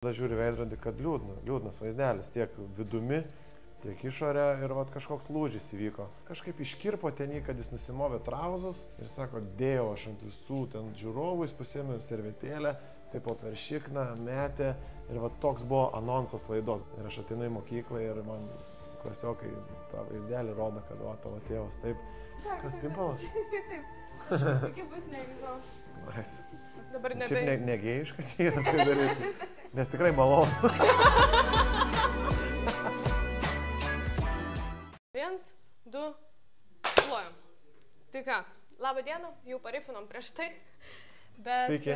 Tada žiūri veidrodį, kad liūdnas vaizdelis, tiek vidumi, tiek išorė ir vat kažkoks lūžis įvyko. Kažkaip iškirpo tenį, kad jis nusimovė trauzus ir sako, dėjau aš ant visų ten žiūrovų, jis pasiėmė servetėlę, taip per šikną, metė ir vat toks buvo anonsas laidos. Ir aš ateinu į mokyklą ir man klasiokai tą vaizdelį rodo, kad o, tavo tėvas, taip. Kas pimpalas? Taip, aš pasikipus nežinau. Nice. Dabar nebe... Šiaip negėjiška čia yra tai daryti, nes tikrai malonu. 1, 2, plojam. Tai ką, labą dieną, jau parifinom prieš tai, bet Sveiki.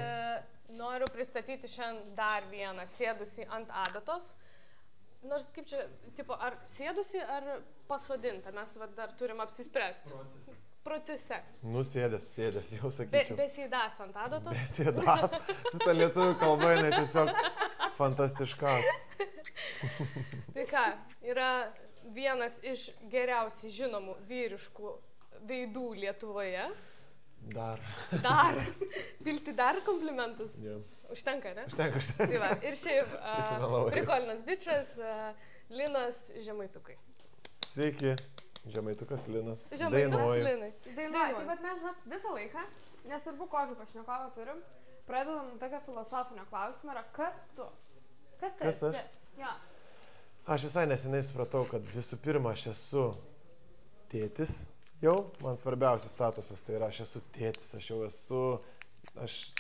Noriu pristatyti šiandien dar vieną sėdusi ant adatos. Nors kaip čia, tipo, ar sėdusi, ar pasodinta, mes dar turim apsispręsti. Procese. Sėdęs, jau sakyčiau. Besėdas ant adatos. Besėdas. Ta lietuvių kalba, jinai tiesiog fantastiškas. Tai ką, yra vienas iš geriausiai žinomų vyriškų veidų Lietuvoje. Dar. Pilti dar komplimentus? Jau. Užtenka, ne? Užtenka. Tai va, ir šiaip prikolinas bičias, Linas Žemaitukai. Sveiki. Žemaitukas Linas. Žemaitukas Linai. Dainuoja. Tai bet mes, žinok, visą laiką, nesvarbu kokį pašnekovą turim, pradedam tokią filosofinę klausimą, kas tu? Kas tu esi? Ja. Aš visai nesenai supratau, kad visų pirma aš esu tėtis. Jau, man svarbiausias statusas tai yra, aš esu tėtis,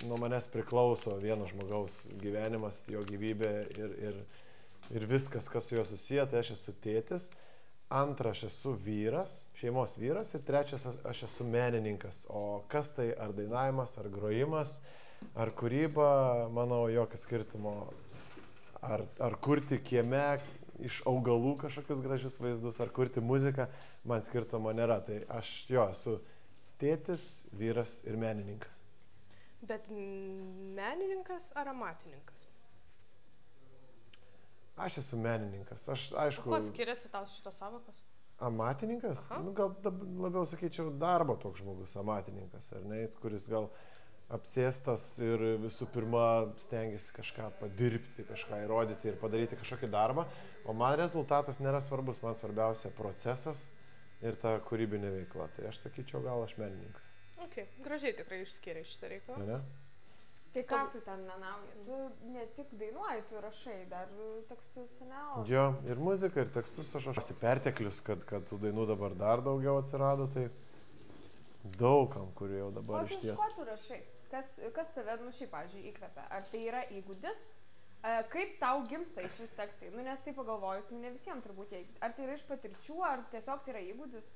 nuo manęs priklauso vieno žmogaus gyvenimas, jo gyvybė ir viskas, kas su juo susiję, tai aš esu tėtis. Antra, aš esu vyras, šeimos vyras ir trečias, aš esu menininkas. O kas tai, ar dainavimas, ar grojimas, ar kūryba, manau, jokio skirtumo. Ar kurti kieme iš augalų kažkokius gražius vaizdus, ar kurti muziką, man skirtumo nėra. Tai aš esu tėtis, vyras ir menininkas. Bet menininkas ar amatininkas? Aš esu menininkas. Aišku, kuo skiriasi tau šitos sąvokos? Amatininkas? Gal labiau sakyčiau darbo toks žmogus, amatininkas, ar ne, kuris gal apsėstas ir visų pirma stengiasi kažką padirbti, kažką įrodyti ir padaryti kažkokį darbą, o man rezultatas nėra svarbus, man svarbiausia procesas ir ta kūrybinė veikla. Tai aš sakyčiau, gal aš menininkas. Ok, gražiai tikrai išskiriai šitą reikalą. Ne? Tai ką tu ten menauji? Tu ne tik dainuoji, tu rašai dar tekstus, ne? Jo, ir muziką, ir tekstus aš perteklius, kad tų dainų dabar dar daugiau atsirado, tai daugam, kurie jau dabar išties. O tu iš ko tu rašai? Kas tave, šiaip, pavyzdžiui, įkvepia? Ar tai yra įgūdis? Kaip tau gimsta iš vis tekstai? Nes tai pagalvojus, ne visiems turbūt. Ar tai yra iš patirčių, ar tiesiog tai yra įgūdis?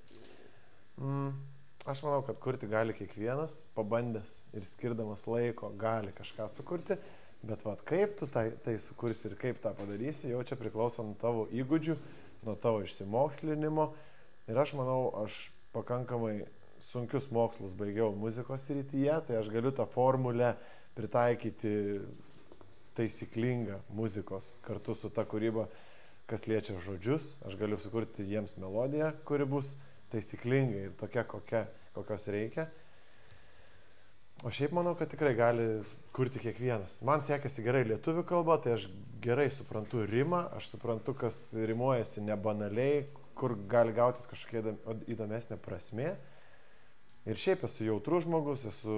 Aš manau, kad kurti gali kiekvienas, pabandęs ir skirdamas laiko gali kažką sukurti, bet kaip tu tai sukursi ir kaip tą padarysi, jau čia priklauso nuo tavo įgūdžių, nuo tavo išsimokslinimo. Ir aš manau, aš pakankamai sunkius mokslus baigiau muzikos srityje, tai aš galiu tą formulę pritaikyti taisyklingą muzikos kartu su ta kūryba, kas liečia žodžius. Aš galiu sukurti jiems melodiją, kuri bus taisyklingai ir tokia, kokios reikia. O šiaip manau, kad tikrai gali kurti kiekvienas. Man sekėsi gerai lietuvių kalba, tai aš gerai suprantu rimą, aš suprantu, kas rimuojasi nebanaliai, kur gali gautis kažkokia įdomesnė prasmė. Ir šiaip esu jautrus žmogus, esu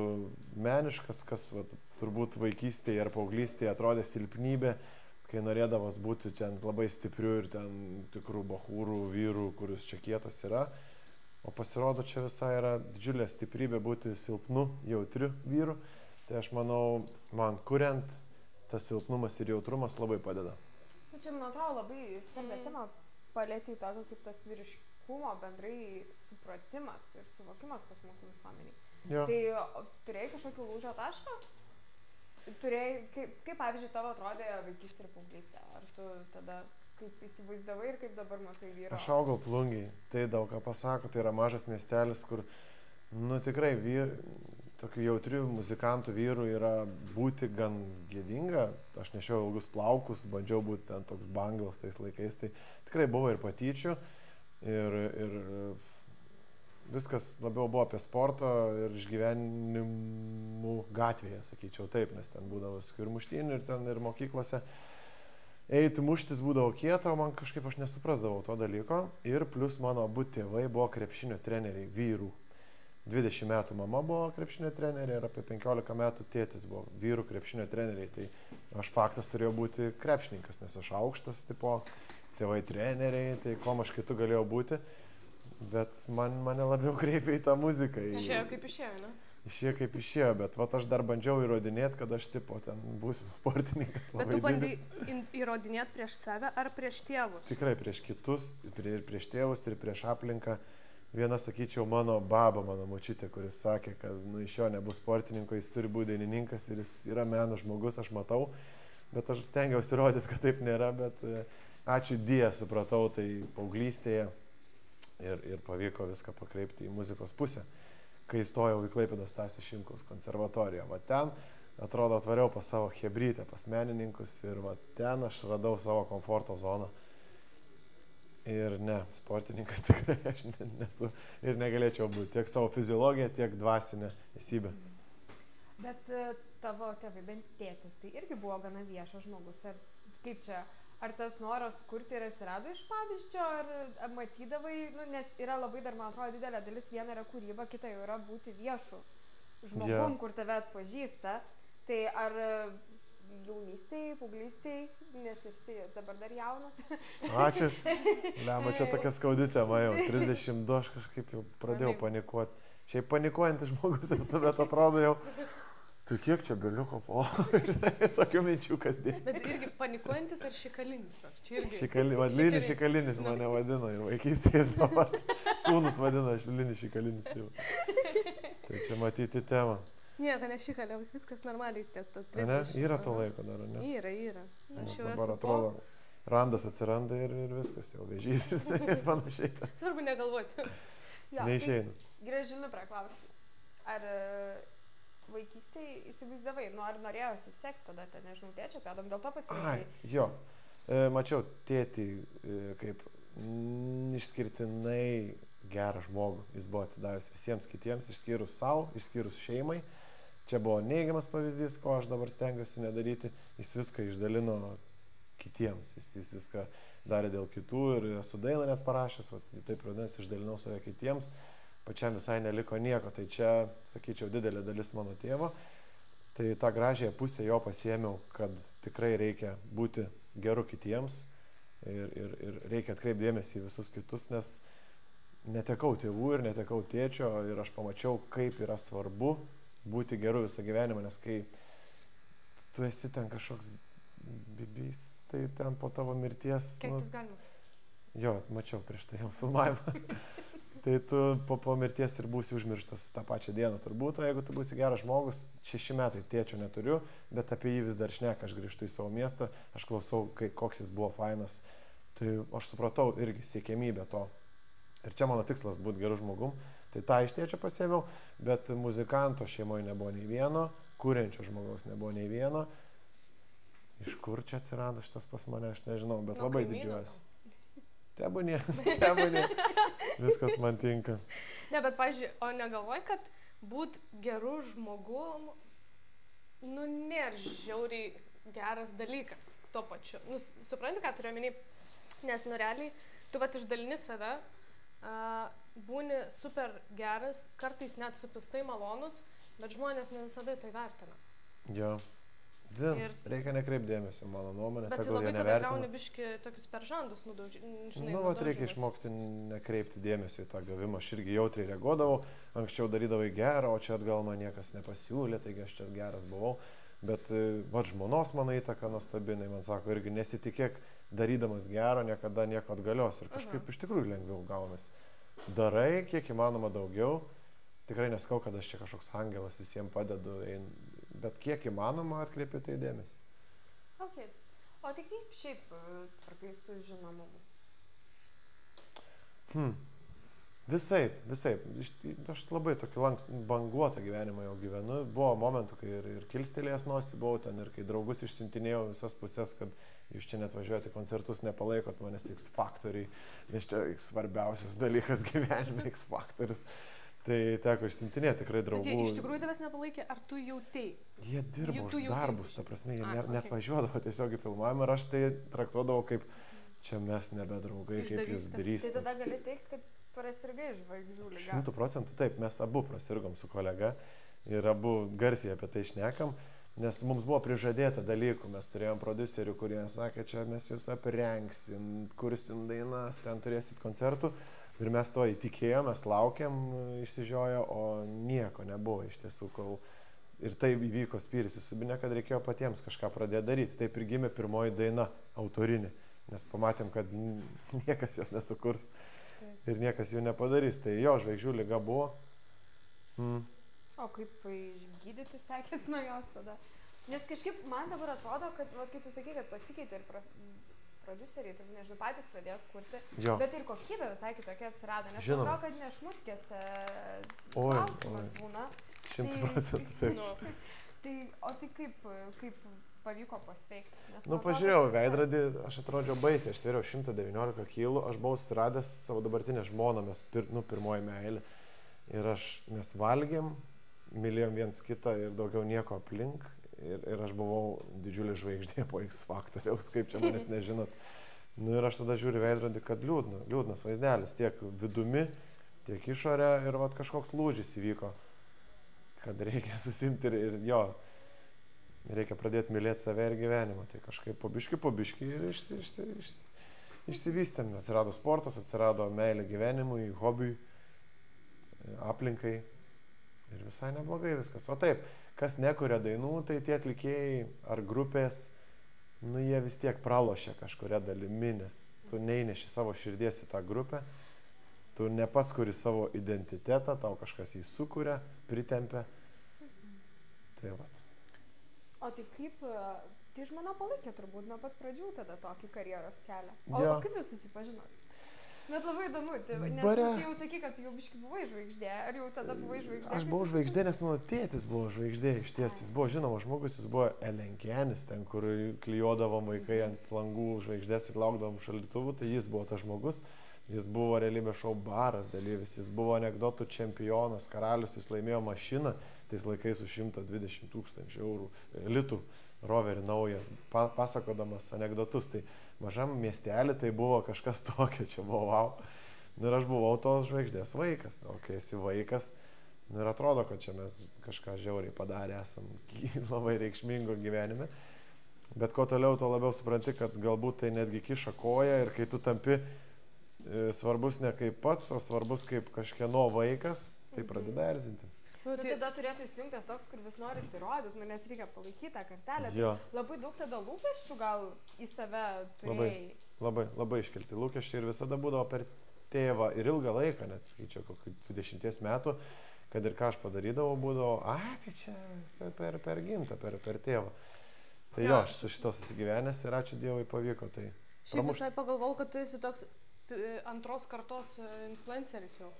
meniškas, kas turbūt vaikystėje ar paauglystėje atrodė silpnybė, kai norėdavas būti ten labai stipriu ir ten tikrų bachūrų, vyrų, kuris čia kietas yra. O pasirodo, čia visai yra didžiulė stiprybė būti silpnu, jautriu vyru. Tai aš manau, man kuriant, tas silpnumas ir jautrumas labai padeda. Čia, man atrodo, labai svarbią temą palėtė tokio kaip tas vyriškumo bendrai supratimas ir suvokimas pas mūsų visuomeniai. Jo. Tai turėjai kažkokį lūžio tašką? Kaip pavyzdžiui, tavo atrodė vaikystė ir paauglystė? Ar tu tada kaip įsivaizdavai ir kaip dabar matai vyrą? Aš augau Plungiai, tai daug ką pasako, tai yra mažas miestelis, kur, tikrai tokių jautrių muzikantų vyrų yra būti gan gėdinga. Aš nešiau ilgus plaukus, bandžiau būti ten toks banglas tais laikais, tai tikrai buvo ir patyčių, ir viskas labiau buvo apie sportą ir išgyvenimų gatvėje, sakyčiau taip, nes ten būdavo ir muštynių, ir ten ir mokyklose. eiti muštis būdavo kieta, o man kažkaip aš nesuprasdavau to dalyko. Ir plus mano abu tėvai buvo krepšinio treneriai vyrų. 20 metų mama buvo krepšinio trenerė ir apie 15 metų tėtis buvo vyrų krepšinio treneriai. Tai aš faktas turėjau būti krepšininkas, nes aš aukštas, tipo, tėvai treneriai, tai kuom aš kitu galėjau būti. Bet mane labiau kreipė į tą muziką. Išėjo kaip išėjo, ne? Išėjo kaip išėjo, bet vat, aš dar bandžiau įrodinėti, kad aš tipo ten būsiu sportininkas. Bet tu bandai įrodinėti prieš save ar prieš tėvus? Tikrai prieš kitus, prieš tėvus ir prieš aplinką. Viena, sakyčiau, mano baba, mano močiutė, kuris sakė, kad iš jo nebus sportininko, jis turi būti dainininkas ir jis yra meno žmogus, aš matau. Bet aš stengiausi įrodyti, kad taip nėra, bet ačiū Dievui, supratau tai paauglystėje ir pavyko viską pakreipti į muzikos pusę. Kai įstojau į Klaipėdos Stasio Šimkaus konservatoriją. Va ten, atrodo, atvariau pas savo chebrytę, pas menininkus ir va ten aš radau savo komforto zoną. Ir ne, sportininkas tikrai aš nesu ir negalėčiau būti tiek savo fiziologiją, tiek dvasinę esybę. Bet tavo tėvai, bent tėtis, tai irgi buvo gana viešas žmogus. Ar kaip čia, ar tas noras kurti ir atsirado iš pavyzdžio, ar matydavai, nes yra labai dar, man atrodo, didelė dalis, viena yra kūryba, kita jau yra būti viešu žmogum, kur tave atpažįsta. Tai ar jaunystėj, paauglystėj, nes esi dabar dar jaunas? Ačiū. Lema, čia tokia skaudi tema jau. 32 aš kažkaip jau pradėjau panikuoti. Šiaip panikuojantis žmogus esu, bet atrodo jau, tai kiek čia beliuko po? Tokių minčių kasdien. Bet irgi panikuojantis ar šikalinis? Linis šikalinis mane vadino ir vaikystėje ir dabar. Sūnus vadino Linis šikalinis. Tai čia matyti temą. Nieko nešikaliau, viskas normaliai ties to 30. Ne, yra to laiko dar, ne? Yra. Nes dabar atrodo, randas atsiranda ir viskas jau vėžys ir panašiai. Svarbu negalvoti. Neišeina. Grįžinu prie klausimų. Ar vaikystėje įsivaizdavai, ar norėjosi sekti tada, nežinau, tėčio pėdom, dėl to pasirinkai? Jo, mačiau tėtį kaip išskirtinai gerą žmogų. Jis buvo atsidavęs visiems kitiems, išskyrus savo, išskyrus šeimai. Čia buvo neigiamas pavyzdys, ko aš dabar stengiuosi nedaryti. Jis viską išdalino kitiems. Jis viską darė dėl kitų ir esu dainą net parašęs, taip vadinasi, išdalinau save kitiems. Pačiam visai neliko nieko. Tai čia, sakyčiau, didelė dalis mano tėvo. Tai tą gražiąją pusę jo pasiėmiau, kad tikrai reikia būti geru kitiems ir reikia atkreipti dėmesį į visus kitus, nes netekau tėvų ir netekau tėčio ir aš pamačiau, kaip yra svarbu būti geru visą gyvenimą, nes kai tu esi ten kažkoks bibys, tai ten po tavo mirties... Kiek tas galima? Jo, mačiau prieš tai jau filmavimą. Tai tu po mirties ir būsi užmirštas tą pačią dieną turbūt, o jeigu tu būsi geras žmogus, 6 metai tėčio neturiu, bet apie jį vis dar šneka, aš grįžtu į savo miestą, aš klausau, koks jis buvo fainas, tai aš supratau irgi siekiamybę to. Ir čia mano tikslas būti geru žmogum, tai tą iš tėčio pasėmiau, bet muzikanto šeimoje nebuvo nei vieno, kuriančio žmogaus nebuvo nei vieno. Iš kur čia atsirado šitas pas mane, aš nežinau, bet labai didžiuojuosi. Tebūnie. Viskas man tinka. Ne, bet, pavyzdžiui, o negalvoj, kad būt geru žmogum, nėra žiauriai geras dalykas tuo pačiu. Supranti, ką turiu omeny, nes realiai, tu išdalini save, būni super geras, kartais net supistai malonus, bet žmonės ne visada tai vertina. Jo. Reikia nekreipdėmėsi, mano nuomonė. Bet labai tada gauni biški tokius peržandus nudaužyti. Reikia išmokti nekreipti dėmesį į tą gavimą. Aš irgi jautriai reaguodavau, anksčiau darydavai gerą, o čia atgal man niekas nepasiūlė, taigi aš čia geras buvau. Bet žmonos mano įtaka nuostabi, man sako, irgi nesitikėk darydamas gero, niekada nieko atgalios. Ir kažkaip iš tikrųjų lengviau gaunasi. Darai, kiek įmanoma daugiau. Tikrai neskau, kad aš čia kažkoks angelas, visiems padedu, bet kiek įmanoma atkreipiu tai dėmesį. Ok. O tai kaip šiaip tvarkai su žinomumu? Visaip. Aš labai tokį banguotą gyvenimą jau gyvenu. Buvo momentų, kai ir kilstelėjęs nosį buvau ten, ir kai draugus išsiuntinėjau visas pusės, kad jūs čia net važiuojate koncertus, nepalaikot manęs X Factoriai, nes čia svarbiausias dalykas gyvenime X Factorius. Tai teko išsintinėti tikrai draugų. Bet jie iš tikrųjų tavęs nepalaikė, ar tu jautei? Jie dirbo už darbus, ta prasme, jie net okay. važiuodavo tiesiog į filmavimą ir aš tai traktuodavau kaip čia mes nebedraugai, kaip jūs darysite. Tai tada gali teikti, kad prasirgai žvaigždžių lyga. 100% taip, mes abu prasirgom su kolega ir abu garsiai apie tai šnekam, nes mums buvo prižadėta dalykų, mes turėjom prodiuserių, kurie sakė, čia mes jūs aprengsim, kursim dainas, ten turėsit koncertų. Ir mes to įtikėjom, mes laukiam išsižiojo, o nieko nebuvo iš tiesų, kol ir tai įvyko spyris į subinę, kad reikėjo patiems kažką pradėti daryti. Taip ir gimė pirmoji daina autorinė, nes pamatėm, kad niekas jos nesukurs ir niekas jų nepadarys. Tai jo, žvaigždžių liga buvo. O kaip išgydyti sekės nuo jos tada? Nes kažkaip man dabar atrodo, kad, kai tu sakai, kad pasikeitė ir prodiuseriai, tu nežinau, patys pradėjot kurti, jo. Bet ir kokybė visai kitokia atsirado, nes žinoma. atrodo, kad nešmutkėse klausimas būna. 100% taip. O tai kaip pavyko pasveikti? Pažiūrėjau veidrodį, aš atrodžiau baisiai, aš svėriau 119 kg, aš buvau suradęs savo dabartinę žmoną, mes pirmoji meilė. Ir mes valgėm, mylėjom viens kitą ir daugiau nieko aplink. Ir aš buvau didžiulė žvaigždė po X faktoriaus, kaip čia manęs nežinot. Ir aš tada žiūriu veidrodį, kad liūdnas vaizdelis, tiek vidumi, tiek išorė ir kažkoks lūžis įvyko, kad reikia susimti ir jo, reikia pradėti mylėti save ir gyvenimą. Tai kažkaip po biškį ir išsivystėm. Atsirado sportas, atsirado meilė gyvenimui, hobiui, aplinkai ir visai neblogai viskas. O taip, kas nekuria dainų, tai tie atlikėjai ar grupės, jie vis tiek pralošia kažkuria dalimi, nes tu neįneši savo širdies į tą grupę, tu ne pats kuri savo identitetą, tau kažkas jį sukuria, pritempia. Tai vat. O tai kaip, tai žmona palaikė turbūt nuo pat pradžių tada tokį karjeros kelią. Jo. O kaip jūs susipažinot? Net labai įdomu, nes tu jau sakai, kad jau biškai buvai žvaigždė, ar jau tada buvai žvaigždė? Aš buvau žvaigždė, nes mano tėtis buvo žvaigždė, iš ties, jis buvo žinomas žmogus, jis buvo elenkenis, ten, kur klijuodavom vaikai ant langų žvaigždės ir laukdavom šaldytuvų, tai jis buvo tas žmogus, jis buvo realybės šou baras dalyvis, jis buvo anekdotų čempionas, karalius, jis laimėjo mašiną, tais laikais už 120 000 litų, roverį naują, pasakodamas anekdotus. Tai mažam miestelį tai buvo kažkas tokio, čia buvo wow. Ir aš buvau tos žvaigždės vaikas. O kai esi vaikas, ir atrodo, kad čia mes kažką žiauriai padarę esam labai reikšmingo gyvenime. Bet kuo toliau, tuo labiau supranti, kad galbūt tai netgi kiša koją ir kai tu tampi svarbus ne kaip pats, o svarbus kaip kažkieno vaikas, tai pradeda erzinti. Tada turėtų įsijungtas toks, kur vis nori įrodyti, nes reikia palaikyti tą kartelę. Jo. Labai daug tada lūkesčių gal į save turėjai. Labai iškelti lūkesčiai ir visada būdavo per tėvą ir ilgą laiką, net skaičiau, kokį 20 metų, kad ir ką aš padarydavau, būdavo, tai čia per gimtą, per tėvą. Tai jo, aš su šito susigyvenęs ir ačiū Dievui pavyko. Tai šiaip visai pagalvojau, kad tu esi toks antros kartos influenceris jau.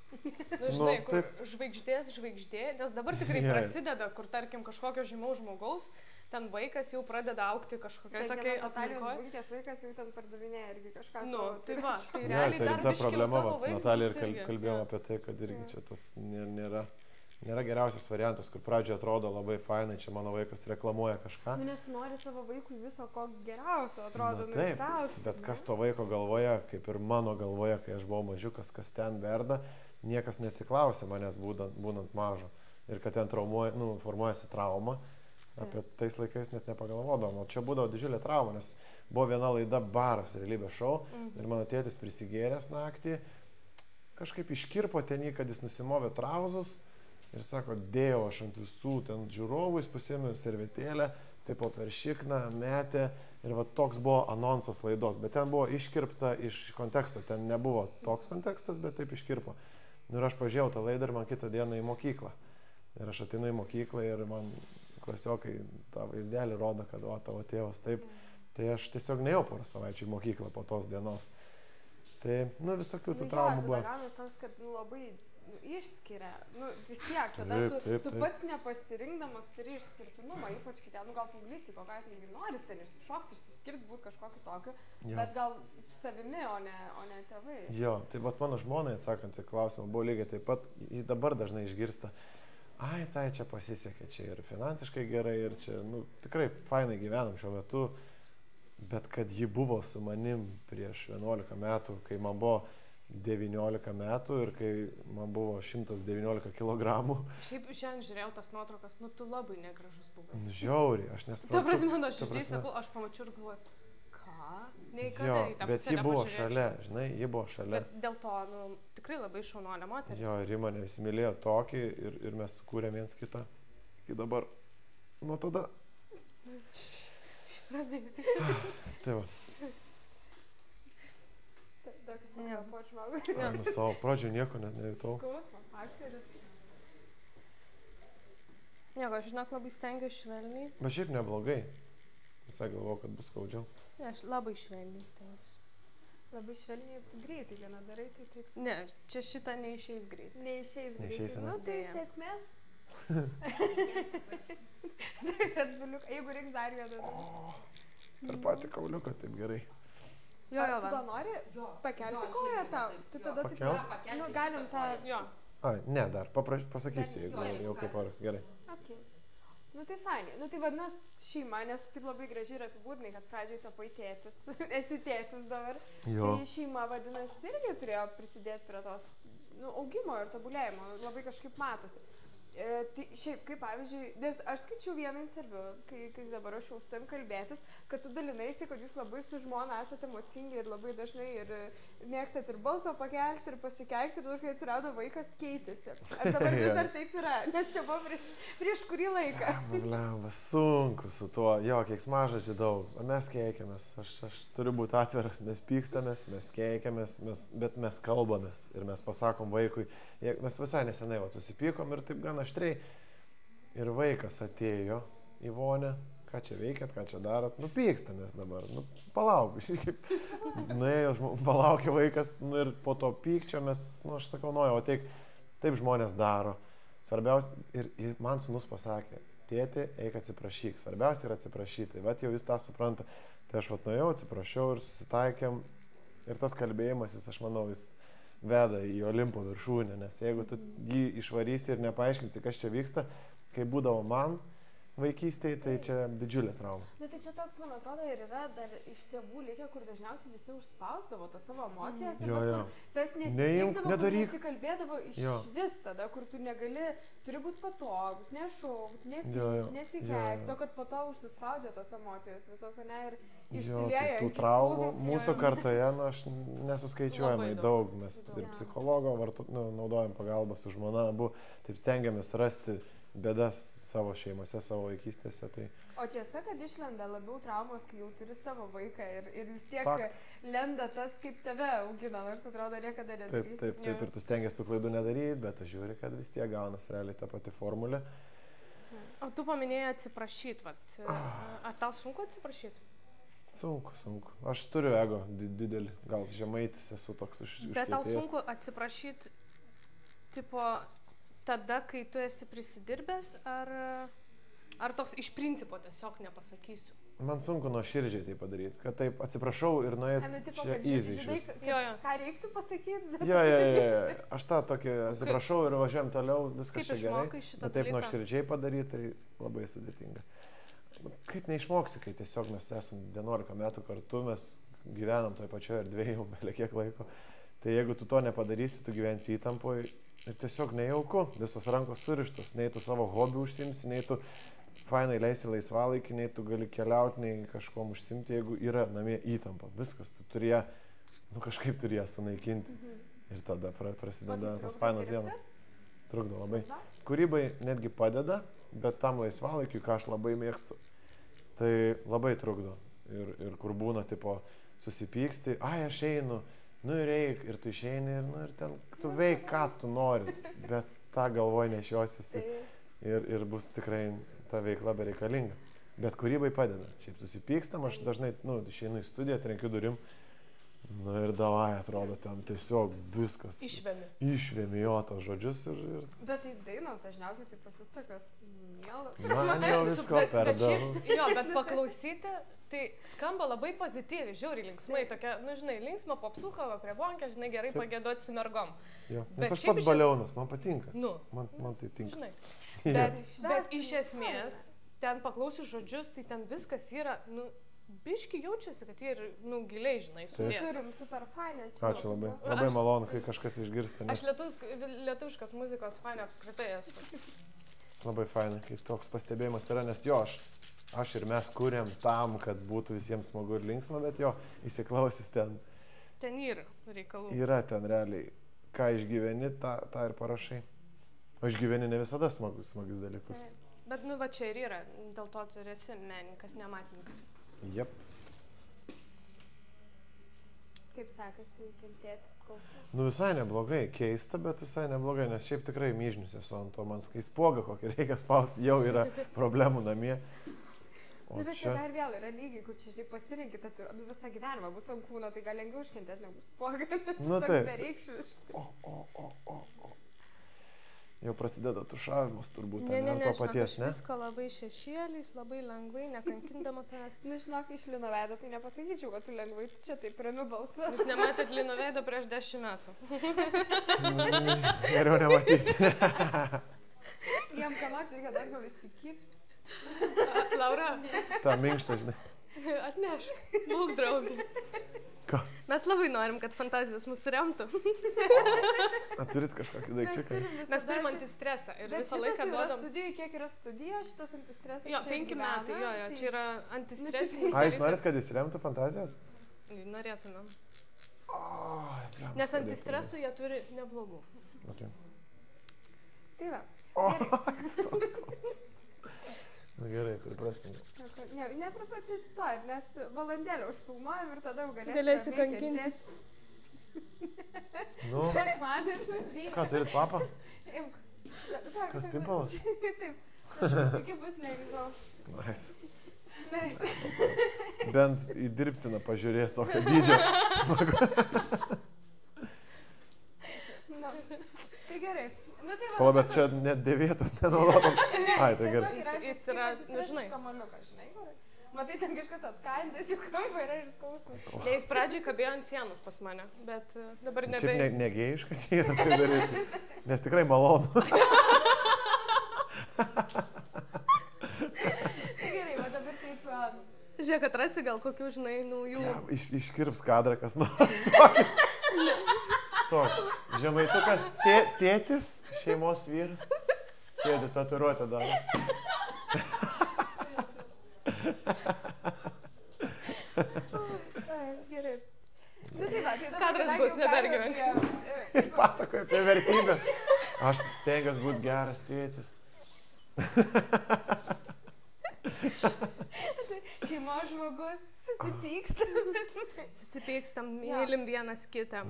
Žinai, kur žvaigždė, nes dabar tikrai prasideda, kur tarkim kažkokio žymaus žmogaus, ten vaikas jau pradeda augti kažkokia tokia Natalijos Bunkės vaikas jau ten pardavinėja irgi kažką. Tai va, tai realiai dar ta problema, Natalija ir kalbėjom apie tai, kad irgi čia tas nėra geriausias variantas, kur pradžioje atrodo labai fainai, čia mano vaikas reklamuoja kažką. Nes tu nori savo vaikui viso ko geriausio, atrodo, taip, bet kas to vaiko galvoje, kaip ir mano galvoje, kai aš buvau mažiukas, kas ten verda, niekas neatsiklausė manęs būnant mažo. Ir kad ten formuojasi trauma, apie tais laikais net nepagalvodavom. O čia būdavo didžiulė trauma, nes buvo viena laida baras, realybės šou, ir mano tėtis prisigėręs naktį, kažkaip iškirpo ten jį, kad jis nusimovė trauzus ir sako, dėjau aš ant visų ten žiūrovų, jis pasiėmė servetėlę, taip per šikną, metė. Ir va toks buvo anonsas laidos, bet ten buvo iškirpta iš konteksto, ten nebuvo toks kontekstas, bet taip iškirpo. Ir aš pažiūrėjau tą laidą ir man kitą dieną į mokyklą. Ir aš ateinu į mokyklą ir man klasiokai tą vaizdelį rodo, kad tavo tėvas taip. Tai aš tiesiog nejau porą savaičių į mokyklą po tos dienos. Tai, visokių tų traumų buvo. Gaunas toks, kad labai išskiria. Nu, vis tiek, tada tu pats nepasirinkdamas turi išskirtinumą, ypač kitą, nu gal paauglystį, kokią atveju noris ten išsišokti, išsiskirti, būti kažkokiu tokiu, bet gal savimi, o ne tėvai. Jo, tai vat mano žmonai atsakant į klausimą buvo lygiai taip pat, jį dabar dažnai išgirsta, ai, tai čia pasisekė, čia ir finansiškai gerai, ir čia, nu, tikrai fainai gyvenam šiuo metu, bet kad ji buvo su manim prieš 11 metų, kai man buvo 19 metų ir kai man buvo 119 kg. Šiaip šiandien žiūrėjau tas nuotraukas, nu tu labai negražus buvai. Žiauriai, aš nesuprantu. Ta prasme, nu širdžiai sakau, aš pamačiau ir galvoju, ką? Jo, bet ji buvo šalia, žinai, ji buvo šalia. Bet dėl to, nu, tikrai labai šaunuolė moteris. Jo, ir ji mane įsimylėjo tokį ir mes sukūrėm viens kitą. Iki dabar, nuo tada. Tai va. Nu, savo pradžio nieko net nejutau. Skausmo faktorius. Nieko, aš žinok, labai stengiuosi švelniai. Bet šiaip neblogai. Visai galvoju, kad bus skaudžiau. Ne, aš labai švelniai stengiuosi. Labai švelniai ir tu greitai vieną darai, tai taip. Ne, čia šitą neišeis greitai. Neišeis greitai. Neišeis, ne? Nu, tai sėkmės. Jeigu reiks dar vieną. Per patį kauliuką taip gerai. Jo, tu gal nori pakelti koją tau? Tu tada Pakelt? taip, nu, galim tą... Jo. Ai, ne, dar pasakysiu, jeigu jau kaip oras. Gerai. Okay. Nu tai fainai. Nu tai vadinasi šeima, nes tu taip labai gražiai ir apibūdinai, kad pradžiai tapai tėtis. Esi tėtis dabar. Jo. Tai šeima, vadinasi, irgi turėjo prisidėti prie tos augimo ir tobulėjimo. Labai kažkaip matosi. Tai šiaip, kaip pavyzdžiui, nes aš skaičiau vieną interviu, kai dabar aš jau su tam kalbėtis, kad tu dalinaisi, kad jūs labai su žmona esate emocingi ir labai dažnai ir mėgstat ir balsą pakelti, ir pasikeikti, ir kai atsirado vaikas, keitėsi. Ar dabar vis dar taip yra? Nes čia buvo prieš kurį laiką. Blemba, sunku su tuo. Jo, keiksmažodžių daug. Mes keikiamės. Aš turiu būti atviras. Mes pykstamės, mes keikiamės, bet mes kalbamės. Ir mes pasakom vaikui. Mes visai nesenai susipykom ir taip gan aštriai. Ir vaikas atėjo į vonę. Ką čia veikiat, ką čia darot? Nu, pykstamės dabar. Nu, palauk. Nuėjo, palaukė vaikas. Nu, ir po to pykčio mes, nu, aš sakau, o taip žmonės daro. Svarbiausia, ir man sūnus pasakė, tėti, eik atsiprašyk. Svarbiausia yra atsiprašyti. Vat jau jis tą supranta. Tai aš nuėjau, atsiprašiau ir susitaikėm. Ir tas kalbėjimas, aš manau, jis veda į Olimpo viršūnę, nes jeigu tu jį išvarysi ir nepaaiškinsi, kas čia vyksta, kai būdavo man vaikystėje, tai čia didžiulė trauma. Nu tai čia toks, man atrodo, ir yra dar iš tėvų likę, kur dažniausiai visi užspausdavo tas savo emocijas, tas nesikalbėdavo iš vis tada, kur tu negali, turi būti patogus, nešaukti, nepykti, nesikeikti, kad po to užsispaudžia tos emocijos visos, ne, ir išsilieja. Tų traumų mūsų kartoje, aš nesuskaičiuojamai daug, mes ir psichologo naudojam pagalbą su žmona, abu taip stengiamės rasti bėdas savo šeimose, savo vaikystėse. Tai... O tiesa, kad išlenda labiau traumos, kai jau turi savo vaiką ir vis tiek lenda tas, kaip tave augina, nors atrodo niekada nedarysi. Taip, ir tu stengiasi tų klaidų nedaryti, bet tu žiūri, kad vis tiek gaunas realiai ta pati formulė. O tu paminėjai atsiprašyti, ar tau sunku atsiprašyti? Sunku. Aš turiu ego didelį, gal žemaitis esu toks užkietėjęs. Bet tau sunku atsiprašyti, tipo... Tada, kai tu esi prisidirbęs, ar toks iš principo tiesiog nepasakysiu? Man sunku nuoširdžiai tai padaryti, kad taip atsiprašau ir nuėti čia easy. Ką reiktų pasakyti? Bet... Jo. Aš tą tokį atsiprašau ir važiuojam toliau, viskas čia gerai. Bet taip nuoširdžiai padaryti, tai labai sudėtinga. Kaip neišmoksi, kai tiesiog mes esam 11 metų kartu, mes gyvenam toj pačioje erdvėje jau belie kiek laiko. Tai jeigu tu to nepadarysi, tu gyvensi įtampoje. Ir tiesiog nejauku, visos rankos surištos, nei tu savo hobį užsimsi, nei tu fainai leisi laisvalaikį, nei tu gali keliauti, nei kažkom užsimti, jeigu yra namie įtampa. Viskas, tu turėjo, kažkaip turėjo sunaikinti. Ir tada prasideda tas fainas dienas. Trukdo labai. Kūrybai netgi padeda, bet tam laisvalaikiui, ką aš labai mėgstu, tai labai trukdo. Ir kur būna, tipo, susipyksti, aš einu. Ir eik, ir tu išeini, ir ten tu veik, ką tu nori, bet tą galvoje nešiosiesi ir bus tikrai ta veikla bereikalinga. Bet kūrybai padeda. Šiaip susipykstam, aš dažnai, išeinu į studiją, trenkiu durim, Nu ir davai, atrodo, ten tiesiog viskas. Išvėmė jo tos žodžius ir... Bet tai dainos dažniausiai tai pas jūs tokios mielas. Man jau visko per daug. Jo, bet paklausyti, tai skamba labai pozityviai, žiauriai linksmai, tokia, nu žinai, linksma popsucha, prie bonkė, žinai, gerai pagėduoti su mergom. Jo, nes aš pats balionas, man patinka. Nu. Man tai tinka. Žinai. Bet iš esmės, ten paklausius žodžius, tai ten viskas yra, nu, biški jaučiasi, kad jie ir, nu, giliai, žinai, sudėti. Turim super fainę čia. Ačiū labai. Labai malonu, kai kažkas išgirsta. Nes... Aš lietuviškos muzikos fainė apskritai esu. Labai fainai, kai toks pastebėjimas yra, nes jo, aš ir mes kūrėm tam, kad būtų visiems smagu ir linksma, bet jo, įsiklausis ten. Ten yra reikalų. Yra ten realiai. Ką išgyveni, tą ir parašai. O išgyveni ne visada smagus dalykus. Bet, nu, va čia ir yra. Dėl to tu esi menininkas, nematininkas. Jep. Kaip sekasi kentėti skausmą? Nu visai neblogai, keista, bet visai neblogai, nes šiaip tikrai myžnius esu ant to, man kai spuogą kokį reikia spausti, jau yra problemų namie. O bet čia dar vėl yra lygiai, kur čia, žinai, pasirinkit, nu visą gyvenimą bus ant kūno, tai gal lengviau iškentėti negu spuogą, nes nu, toks bereikšmiškai. Jau prasideda tušavimas turbūt, ne, to paties, ne? Visko labai šešėliais, labai lengvai, nekankindama tavęs. Nu, žinok, iš Lino veido, tai nepasakyčiau, kad tu lengvai, tu čia taip ramiu balsu. Jūs nematėt Lino veido prieš 10 metų. Geriau nematyti. Jam ką nors reikia dar gal įsikyti. Laura. Ta minkšta, žinai. Atneš, būk draugė. Ką? Mes labai norim, kad fantazijos mūsų remtų. Turit kažkokį daikčiuką? Mes turim antistresą ir visą laiką duodam. Studijai, kiek yra studija, šitas antistresas? Jo, 5 metai, jo, čia yra antistresinis. A, jūs norit, kad jis remtų fantazijas? Norėtumėm. Nes antistresų jie turi neblogų. Tai va. Na gerai, priprastingai. Nepripati to, nes valandėlę užfilmuojam ir tada jau galėsi kankintis. Nu, ką, turit papą? Kas pimpalas? Taip, kažkas iki bus lengviau. Nice. Bent į dirbtiną pažiūrėti tokio dydžio. Smagu. Tai gerai. Pala, bet čia net dėvėtas nenaudodam. Ai, tai gerai. Jis yra, nežinai. Matai, ten kažkas atskandęs, jų kampa yra ir skausmas. Ne, jis pradžiai kabėjo ant sienos pas mane, bet dabar nebe... Šiaip negėjiška čia yra tai daryti, nes tikrai malonu. Gerai, va dabar taip... Žiūrėk, atrasi gal kokių, žinai, naujų... Ja, iškirps kadrą kas nors. Toks žemaitukas tėtis, šeimos vyras, sėdi tatuiruotę dar. Gerai. Nu tai va, tai kadras bus, nepergyvenk. Pasakoju apie vertybę. Aš stengiuosi būti geras tėtis. Šeimos žmogus, susipykstam, mylim vienas kitą.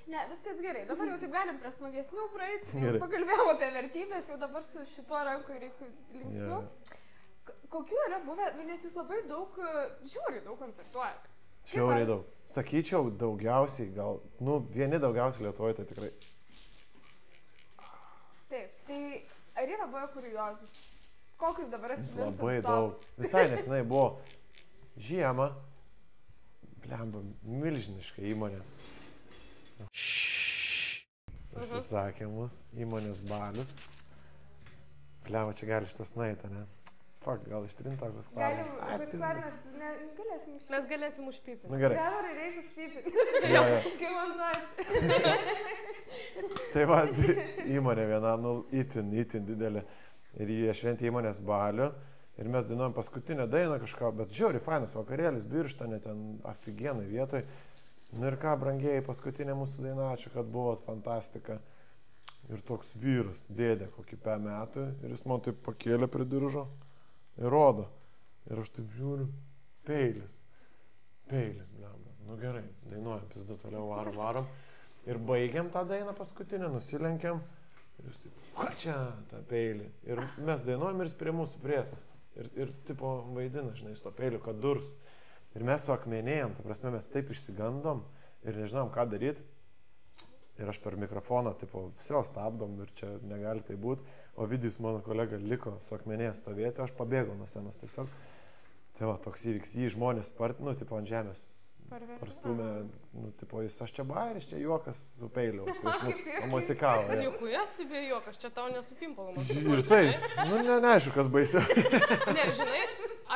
Ne, viskas gerai, dabar jau taip galim prie smagesnių praeiti. Pakalbėjom apie vertybės, jau dabar su šituo ranku reikia linksmiau. Kokių yra buvę, nes jūs labai daug, žiauriai daug koncertuojat. Žiauriai daug. Sakyčiau, daugiausiai, gal, nu, vieni daugiausiai Lietuvoje, tai tikrai. Taip, tai ar yra buvę kuriozių? Kokius dabar atsimintum? Labai daug. Visai nesenai buvo žiemą, blemba, milžiniška įmonė. Užsisakė mus, įmonės balius. Blemba, čia gali šitas naita, ne? Fak, gal ištrintakas klavas. Galėsim užpipinti. Mes galėsim užpipinti. Nu gerai. Trevorai reikia užpipinti. Kaip montuoti. Tai va, įmonė viena, nu, itin didelė. Ir jie šventė įmonės balių. Ir mes dainuojam paskutinę dainą kažką, bet žiauriai fainas vakarėlis, Birštone, ten aфиgenai vietoj. Nu ir ką, brangieji, paskutinė mūsų daina, ačiū, kad buvot, fantastika. Ir toks vyras, dėdė, kokį 5 metų, ir jis man taip pakėlė prie diržo ir rodo. Ir aš taip žiūriu, peilis, blemba. Nu gerai, dainuojam, pizdu, toliau varom. Ir baigiam tą dainą paskutinę, nusilenkiam. Ir jis taip, ką čia, tą peilį. Ir mes dainuojam ir jis prie mūsų prieto. Ir tipo vaidina, žinai, su to peiliu, kad durs. Ir mes suakmenėjom, ta prasme, mes taip išsigandom ir nežinom, ką daryti. Ir aš per mikrofoną, tipo, viso stabdom ir čia negali tai būti. O Vidijus, mano kolega, liko suakmenėje stovėti, aš pabėgau nuo scenos tiesiog. Tai va, toks įvyks, jį žmonės spartino, tipo, ant žemės. Parstumė, nu, tipo, jis, aš čia bairis, čia juokas su peiliu, prieš mus pamosikavo. Niekujas, be juokas, čia tau nesupimpalamas. Ir tai, nu, neaišku, kas baisiau. Ne, žinai,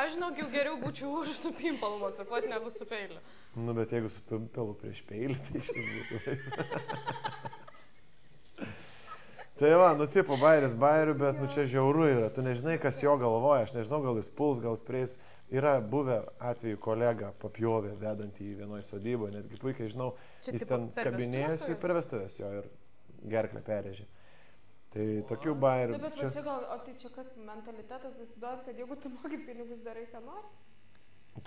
aš žinok, jau geriau būčiau už su pimpalu mosikuoti, negu su peiliu. Nu, bet jeigu su pimpalu prieš peilį, tai šis būtų. Tai va, nu, tipo, bairis bairiu, bet, nu, čia žiauru yra. Tu nežinai, kas jo galvoja, aš nežinau, gal jis puls, gal jis prieis. Yra buvę atveju kolega papjovė vedantį į vienoj sodyboje, netgi puikiai žinau, čia jis ten kabinėjasi per vestuvės jo ir gerklę perėžė. Tai tokių bairių... Nu, bet čia gal, o tai čia kas mentalitetas, įsivaizduot, kad jeigu tu moki pinigus darai, ką nori?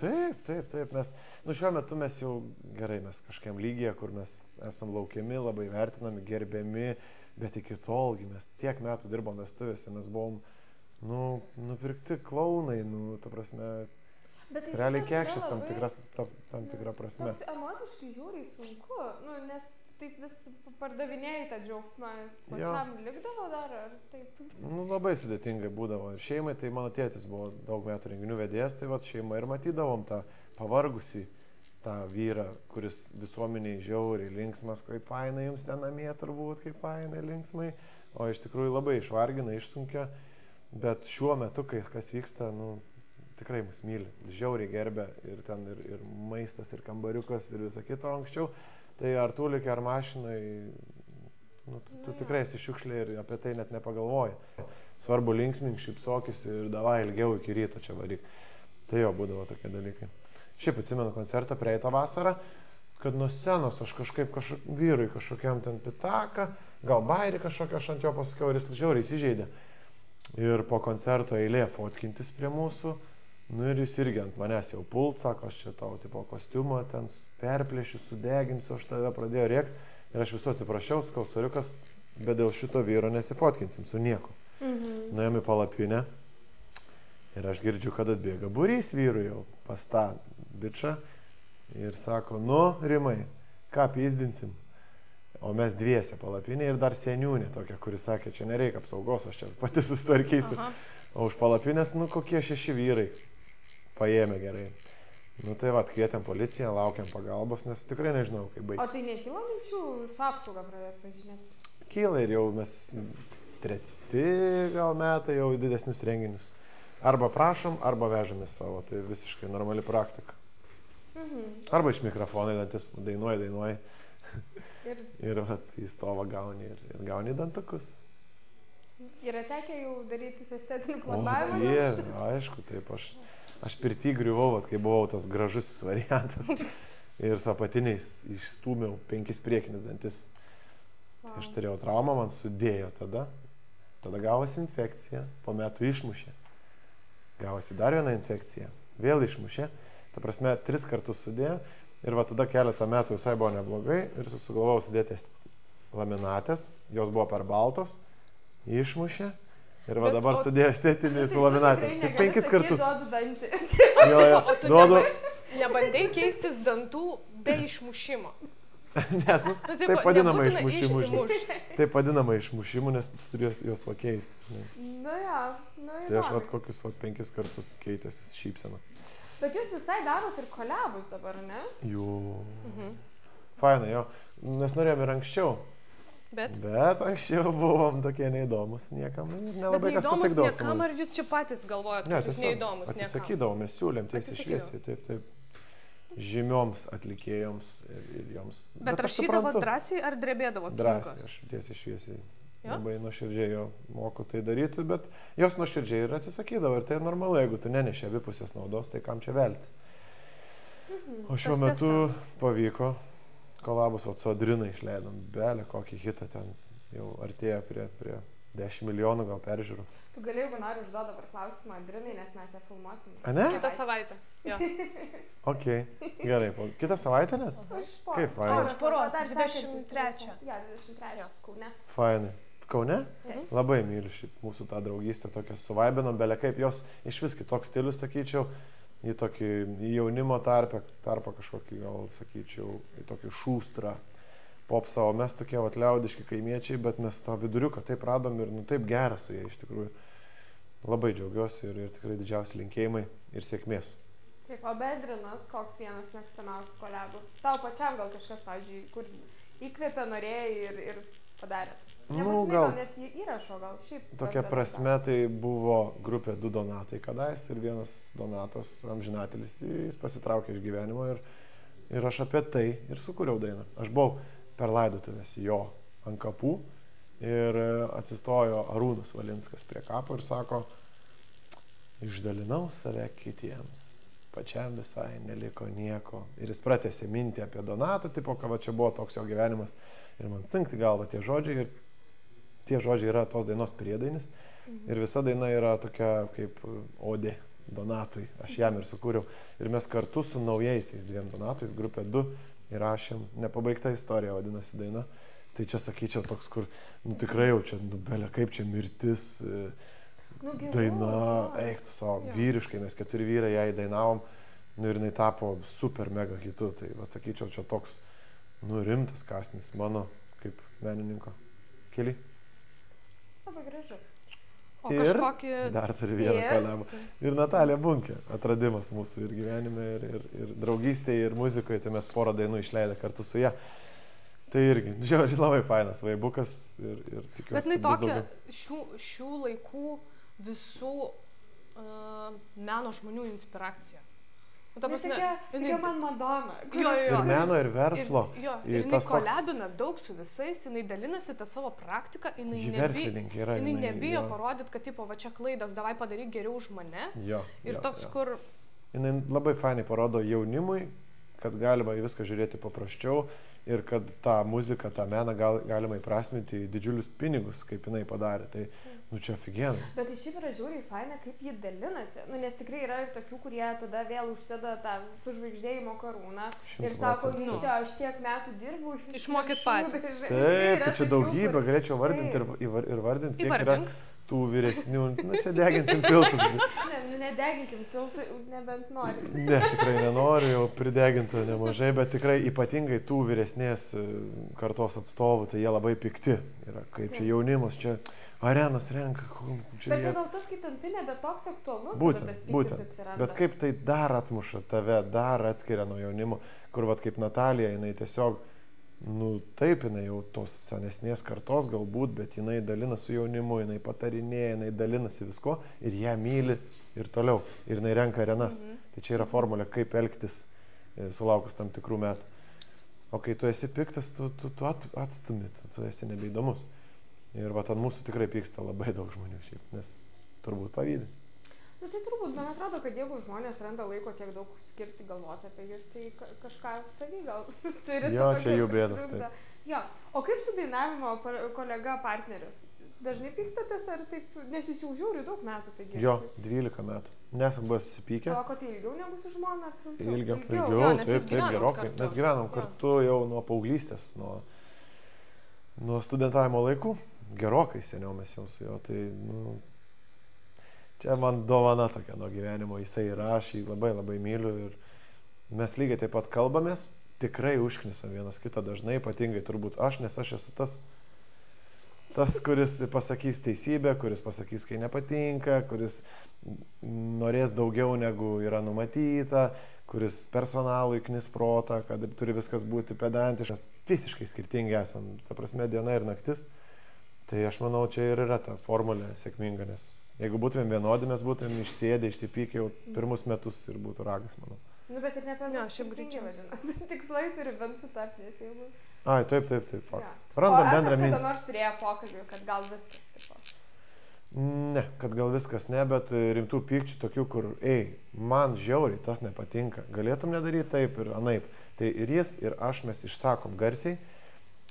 Taip, mes, nu šiuo metu mes jau gerai, mes kažkiam lygyje, kur mes esam laukiami, labai vertinami, gerbiami, bet iki tolgi mes tiek metų dirbom vestuvėse, mes buvom nupirkti klaunai, nu, ta prasme, realiai kekšės tam tikra prasme. Toks emociškai žiūriai sunku, nu, nes taip vis pardavinėjai tą džiaugsmą, pačiam likdavo dar, ar taip? Nu, labai sudėtingai būdavo. Šeimai, tai mano tėtis buvo daug metų renginių vedėjas, tai vat šeima ir matydavom tą pavargusį, tą vyrą, kuris visuomeniai žiauriai linksmas, kaip fainai jums ten namie turbūt, kaip fainai linksmai, o iš tikrųjų labai išvargina, išsunkia. Bet šiuo metu, kai kas vyksta, nu, tikrai mus myli, žiauriai gerbė ir ten ir maistas, ir kambariukas, ir visa kita anksčiau. Tai ar tu likai, ar mašinai, nu, tu tikrai esi šiukšlė ir apie tai net nepagalvoji. Svarbu linksmink, šypsokis ir davai ilgiau iki ryto čia varyk. Tai jo būdavo tokie dalykai. Šiaip atsimenu koncertą praeitą vasarą, kad nuo scenos aš vyrui kažkokiam ten pitaką, gal bairį kažkokią aš ant jo pasakiau ir jis žiauriai įsižeidė. Ir po koncerto eilė fotkintis prie mūsų, nu ir jis irgi ant manęs jau pult, sako, aš čia tau tipo kostiumą ten perplėšiu, sudeginsiu, aš tave pradėjau rėkti ir aš visų atsiprašiau, sakau, soriukas, bet dėl šito vyro nesifotkinsim su nieko. Nuėjom į palapinę ir aš girdžiu, kad atbėga būrys vyrų jau pas tą bičą ir sako, nu, Rimai, ką pizdinsim? O mes dviese palapinė ir dar seniūnė tokia, kuris sakė, čia nereikia apsaugos, aš čia pati susitvarkysiu. O už palapinės, nu, kokie 6 vyrai paėmė gerai. Nu, tai va, kvietėm policiją, laukiam pagalbos, nes tikrai nežinau, kaip baigti. O tai nekilo minčių su apsauga pradėti pažinėti? Kyla ir jau mes 3 gal metai jau didesnius renginius. Arba prašom, arba vežamės savo, tai visiškai normali praktika. Arba iš mikrofonai dantis dainuoji. Ir vat, į stovą gauni ir gauni dantukus. Yra tekę jau daryti estetinį plambavimą? O, Dieve, aišku, taip, aš pirty griuvau, kai buvau tas gražusis variantas. Ir su apatiniais išstūmiau 5 priekinius dantis. Tai aš turėjau traumą, man sudėjo tada. Tada gavosi infekcija, po metų išmušė. Gavosi dar viena infekcija, vėl išmušė. Ta prasme, 3 kartus sudėjo. Ir va tada keletą metų visai buvo neblogai ir susigalvojau sudėti laminatės, jos buvo per baltos, išmušė ir va dabar sudėjo estetinį su laminatė. Tai 5 kartus. Duodu dantį. O tu nebandai keistis dantų be išmušimo? Ne, nu, taip vadinama išmušimu. Taip vadinama išmušimu, nes tu turi juos pakeisti. Nu ja, tai aš va kokius 5 kartus keitėsi šypseną. Bet jūs visai darot ir kolabus dabar, ne? Jų. Fainai, jo. Mes norėjom ir anksčiau. Bet anksčiau buvom tokie neįdomus niekam. Nelabai kas sutikdavo. Bet neįdomus niekam, ar jūs čia patys galvojat, kad jūs neįdomus niekam? Atsisakydavom, mes siūlėm tiesiai šviesiai, taip. Žymioms atlikėjoms ir joms. Bet rašydavo drąsiai ar drebėdavo? Drąsiai, aš tiesiai šviesiai. Labai nuoširdžiai jo moku tai daryti, bet jos nuoširdžiai ir atsisakydavo. Ir tai normalu, jeigu tu nenešė abipusės naudos, tai kam čia veltis. O šiuo metu pavyko kolabus, su Adrina išleidom. Belė, kokį hitą ten jau artėja prie 10 milijonų gal peržiūrų. Tu gali, jeigu nori, užduoti dabar klausimą Adrinai, nes mes ją filmuosim. A ne? Kitą savaitę. Jo. Ok, gerai. Kitą savaitę net? Kaip fainai. Aš poros, 23. Ja, 23. Kaune. Fainai. Kaune? Labai myliu šį mūsų tą draugystę, tokią suvaibinom, belė kaip jos iš vis kitoks stilius, sakyčiau. į tokį į jaunimo tarpą kažkokį, gal sakyčiau, į tokį šūstrą popsą, o mes tokie liaudiški kaimiečiai, bet mes to viduriuką taip radom ir taip geras su jie iš tikrųjų. Labai džiaugiuosi ir tikrai didžiausi linkėjimai ir sėkmės. Taip, o Bedrinas, koks vienas mėgstamiausių kolabų? Tau pačiam gal kažkas, pavyzdžiui, kur įkvėpė, norėjai ir padarėt? Gal net įrašo, gal šiaip. Tokia prasme tai buvo grupė 2 Donatai kadais ir vienas Donatas amžinatelis, jis pasitraukė iš gyvenimo ir aš apie tai ir sukūriau dainą. Aš buvau per laidotuvės jo ant kapų ir atsistojo Arūnas Valinskas prie kapo ir sako, išdalinau save kitiems, pačiam visai neliko nieko. Ir jis pratęsė mintį apie Donatą, tipo, kad čia buvo toks jo gyvenimas ir man cinkti galva tie žodžiai ir tie žodžiai yra tos dainos priedainis ir visa daina yra tokia kaip odė Donatui, aš jam ir sukūriau. Ir mes kartu su naujaisiais 2 Donatais, grupė 2, įrašėm Nepabaigta istorija, vadinasi daina. Tai čia sakyčiau toks, kur, tikrai jau čia, belia, kaip čia mirtis, daina, eik tu savo, vyriškai, mes 4 vyrai ją įdainavom, ir jinai tapo super mega hitu. Tai atsakyčiau, čia toks, rimtas kąsnis mano kaip menininko. Keli. Labai gražu. O kažkokį... Dar turi vieną kolabą. Ir Natalija Bunkė, atradimas mūsų ir gyvenime, ir draugystėje, ir muzikoje, tai mes porą dainų išleidę kartu su ją. Tai irgi, žiūrėjau, labai fainas vaibukas ir tikiuosi. Bet jinai tokia šių laikų visų meno žmonių inspiracija. Tokia man Madonna. Ir meno, ir verslo. Ir jinai kolabina daug su visais, jinai dalinasi tą savo praktiką, jinai nebijo parodyti, kad tipo, va čia klaidos, davai padaryk geriau už mane. Ir toks, kur... Jinai labai fainai parodo jaunimui, kad galima į viską žiūrėti paprasčiau ir kad tą muziką, tą meną galima įprasminti į didžiulius pinigus, kaip jinai padarė. Tai čia ofigienai. Bet tai šiaip yra žiūriai faina, kaip jį dalinasi. Nes tikrai yra ir tokių, kurie tada vėl užsideda tą sužvaigždėjimo karūną ir sako, aš tiek metų dirbu. Išmokyt patys. Taip, tai čia daugybė, galėčiau vardinti ir vardinti, kiek yra tų vyresnių. Čia deginsim tiltus. Nedeginkim tiltų, nebent nori. Ne, tikrai nenoriu, jau prideginta nemažai, bet tikrai ypatingai tų vyresnės kartos atstovų, tai jie labai pikti. Yra, kaip čia jaunimas, čia arenas renka. Bet čia gal tas, kai tampi nebe toks aktualus, būtent. Bet kaip tai dar atmuša tave, dar atskiria nuo jaunimo, kur vat kaip Natalija, jinai tiesiog, taip, jinai jau tos senesnės kartos galbūt, bet jinai dalina su jaunimu, jinai patarinėja, jinai dalinasi visko ir ją myli ir toliau. Ir jinai renka arenas. Tai čia yra formulė, kaip elgtis sulaukus tam tikrų metų. O kai tu esi piktas, tu atstumi, tu esi nebeįdomus. Ir vat ant mūsų tikrai pyksta labai daug žmonių šiaip, nes turbūt pavydi. Tai turbūt, man atrodo, kad jeigu žmonės randa laiko tiek daug skirti galvoti apie jūs, tai kažką savy gal turi. Jo, čia jų bėdas, taip. Jo, o kaip su dainavimo kolega partneriu? Dažnai pykstatės ar taip, nes jūs jau žiūri daug metų, taigi? Jo, 12 metų. Nesam buvo susipykę. O ko tai ilgiau negu su žmona ar trumpiau? Ilgiau, taip, gerokai. Mes gyvenom kartu jau nuo paauglystės, nuo studentavimo laikų. Gerokai seniau mes jau su juo, tai, čia man dovana tokia nuo gyvenimo, jisai ir aš jį labai labai myliu ir mes lygiai taip pat kalbamės, tikrai užknisam vienas kitą dažnai, ypatingai turbūt aš, nes aš esu tas, kuris pasakys teisybę, kuris pasakys, kai nepatinka, kuris norės daugiau negu yra numatyta, kuris personalui knis protą, kad turi viskas būti pedantiškas. Visiškai skirtingi esam, ta prasme, diena ir naktis. Tai aš manau, čia ir yra ta formulė sėkminga, nes jeigu būtumėm vienodi, mes būtumėm išsėdę, išsipykę jau pirmus metus ir būtų ragas, manau. Bet ir nepamės, šiaip greičiau vadinasi. Tikslai turi bent sutapti, nes jeigu... Ai, taip, faktas. Randam bendrą mintį. O esate nors turėję pokalbį, kad gal viskas, tipo? Ne, kad gal viskas ne, bet rimtų pykčių tokių, kur, man žiauriai tas nepatinka, galėtum nedaryti taip ir anaip. Tai ir jis, ir aš mes išsakom garsiai.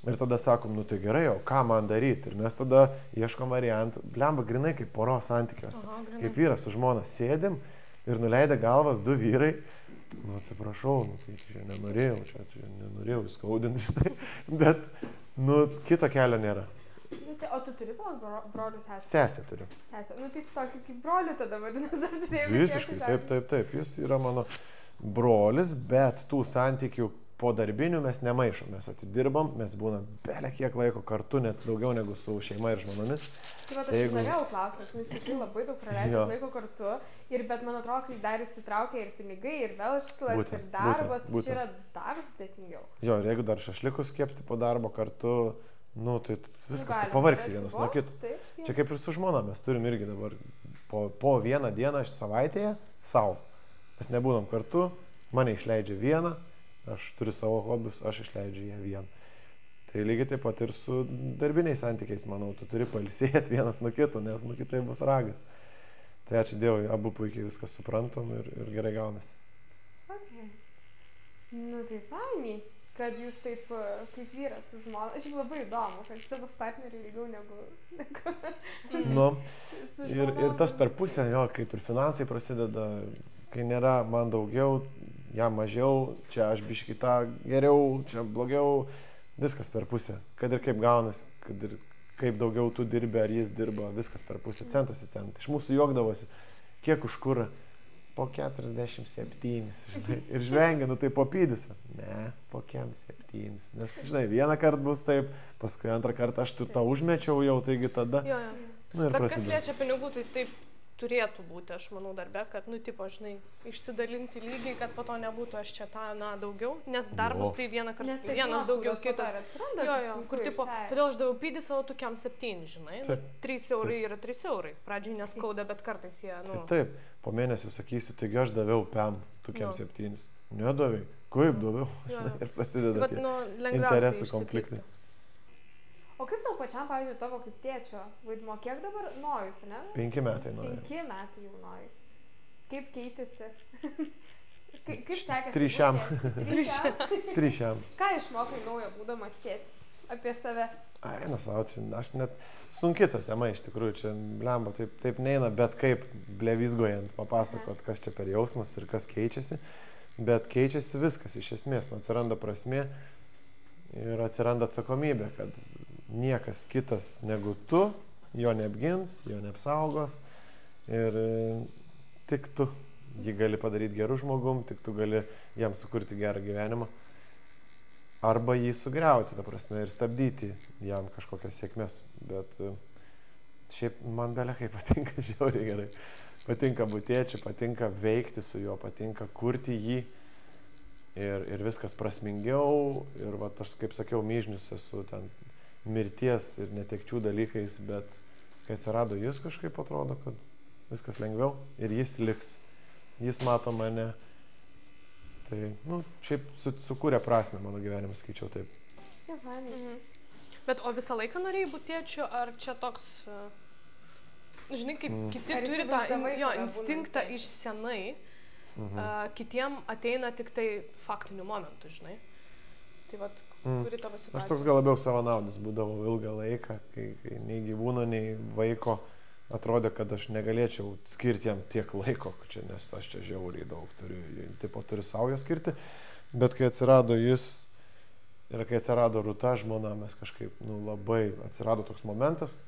Ir tada sakom, tai gerai, o ką man daryti? Ir mes tada ieškom variantų, blemba grinai kaip poros santykiuose. Kaip vyras su žmona sėdim ir nuleidę galvas 2 vyrai. Atsiprašau, tai čia nenorėjau skaudinti, žinai. Bet, kito kelio nėra. Nu, čia, o tu turi brolius sesę? Sesę turiu. Sesę. Nu, tai tokį kaip brolių tada vadinasi, dar turėjai. Visiškai, taip. Jis yra mano brolis, bet tų santykių po darbinių mes nemaišom. Mes atidirbam, mes būnam belė kiek laiko kartu, net daugiau negu su šeima ir žmonomis. Tai va, aš norėjau klausti, nes tikrai labai daug praleidžiu laiko kartu. Bet man atrodo, kai dar įsitraukia ir pinigai, ir verslas, ir darbas, tai čia yra dar sudėtingiau. Jo, ir jeigu dar šašlikus kepti po darbo kartu, nu, tai viskas, tu pavargsi vienas nuo kito. Čia kaip ir su žmona, mes turim irgi dabar po vieną dieną savaitėje savo. Mes nebūnam kartu, mane išleidžia vieną, aš turiu savo hobius, aš išleidžiu ją vieną. Tai lygiai taip pat ir su darbiniais santykiais, manau, tu turi pailsėti vienas nuo kito, nes nuo kitai bus ragas. Tai ačiū Dievui, abu puikiai viską suprantam ir gerai gaunasi. Okay. Nu tai fainiai, kad jūs taip kaip vyras su žmona. Aš labai įdomu, kad savo partneriai lygiau negu Nu, ir tas per pusę, jo, kaip ir finansai prasideda, kai nėra man daugiau, jam mažiau, čia aš biškį tą geriau, čia blogiau, viskas per pusę. Kad ir kaip gaunas, kad ir kaip daugiau tu dirbi, ar jis dirba, viskas per pusę, centas į centą. Iš mūsų juokdavosi, kiek už kurą? Po 47, žinai. Ir žvengia, nu tai po pydysą. Ne, po 7. Nes, žinai, vieną kartą bus taip, paskui antrą kartą aš tą užmečiau jau, taigi tada. Jo. Nu, bet prasidė. Kas liečia pinigų, tai taip turėtų būti, aš manau, darbe, kad, nu, tipo, žinai, išsidalinti lygiai, kad po to nebūtų aš čia tą, na, daugiau, nes darbus tai vienas daugiau, kitas. Jo, kur, tipo, kodėl aš daviau pydį savo tokiam 7, žinai, nu, 3 eurai yra 3 eurai. Pradžiai neskauda, bet kartais jie, nu. Taip, po mėnesį sakysi, taigi aš daviau PM tokiam 7. Nedavai, kaip daviau, ir prasideda tie interesų konfliktai. O kaip tau pačiam, pavyzdžiui, tavo kaip tėčio vaidmuo, kiek dabar Nojus, ne? 5 metai Nojus. 5 metai jau Nojus. Kaip keitėsi? Kaip sekėsi? 3. Ką išmokai naujo būdamas tėtis apie save? Eina savo, aš net sunki ta tema iš tikrųjų, čia blemba, taip neina, bet kaip blevizgojant papasakot, kas čia per jausmas ir kas keičiasi. Bet keičiasi viskas iš esmės, nu atsiranda prasmė ir atsiranda atsakomybė, kad niekas kitas negu tu, jo neapgins, jo neapsaugos ir tik tu jį gali padaryti gerų žmogum, tik tu gali jam sukurti gerą gyvenimą arba jį sugriauti, ta prasme, ir stabdyti jam kažkokias sėkmės. Bet šiaip man belekai patinka žiauriai gerai. Patinka būtėčių, patinka veikti su juo, patinka kurti jį ir viskas prasmingiau ir va, aš kaip sakiau, myžnius esu ten mirties ir netekčių dalykais, bet kai atsirado jis, kažkaip atrodo, kad viskas lengviau ir jis liks. Jis mato mane. Tai, nu, šiaip sukūrė prasmę mano gyvenimą, skaičiau taip. Ja, Bet o visą laiką norėjai būti tėčiu, ar čia toks, žinai, kaip kiti turi tą instinktą iš senai, kitiem ateina tik tai faktinių momentų, žinai. Tai vat, kuri tavo situacija? Aš toks gal labiau savanaudis būdavau ilgą laiką, kai nei gyvūno, nei vaiko atrodė, kad aš negalėčiau skirti jam tiek laiko, nes aš čia žiauriai daug turiu savo jo skirti. Bet kai atsirado jis ir kai atsirado Rūta žmona, mes kažkaip, nu, labai atsirado toks momentas,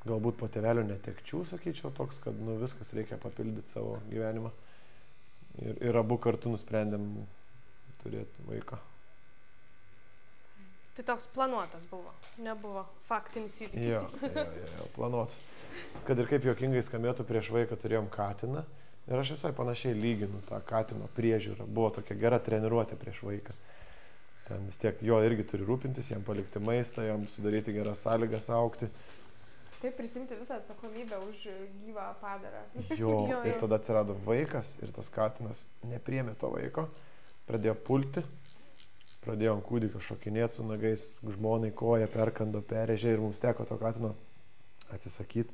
galbūt po tėvelių netekčių, sakyčiau, toks, kad, nu, viskas reikia papildyti savo gyvenimą. Ir abu kartu nusprendėm turėti vaiką. Tai toks planuotas buvo, nebuvo faktinis įvykis. Jo, planuotas. Kad ir kaip juokingai skambėtų, prieš vaiką turėjom katiną ir aš visai panašiai lyginu tą katino priežiūrą. Buvo tokia gera treniruotė prieš vaiką. Ten vis tiek jo irgi turi rūpintis, jam palikti maistą, jam sudaryti geras sąlygas augti. Taip, prisimti visą atsakomybę už gyvą padarą. Jo, ir tada atsirado vaikas ir tas katinas nepriėmė to vaiko, pradėjo pulti. Pradėjom kūdikio šokinėti su nagais, žmonai koją perkando, perėžė ir mums teko to katino atsisakyti.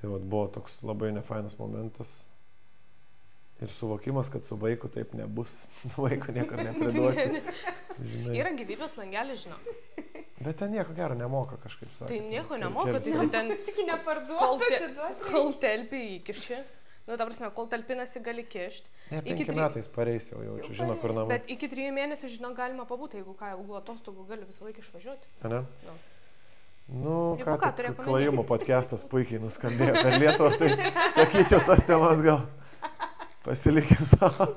Tai vat, buvo toks labai nefainas momentas. Ir suvokimas, kad su vaiku taip nebus. Vaiko niekur nepriduosi. Yra gyvybės langelis, žinau. Bet ten nieko gero nemoka kažkaip. Sakė, tai nieko nemoka, tai ten tik neparduoti. Kol telpi įkiši. Nu, ta prasme, kol talpinasi gali kišti. Ne, 5 metais pareis jau jaučiu, žino kur namai. Bet iki 3 mėnesių, žinau, galima pabūti, jeigu ką, jeigu atostogų gali visą laiką išvažiuoti. Ne? No. Nu, Jeigu ką, turėk omeny. klajimo podcastas puikiai nuskambėjo per Lietuvą, tai sakyčiau, tas temas gal pasilikim savo.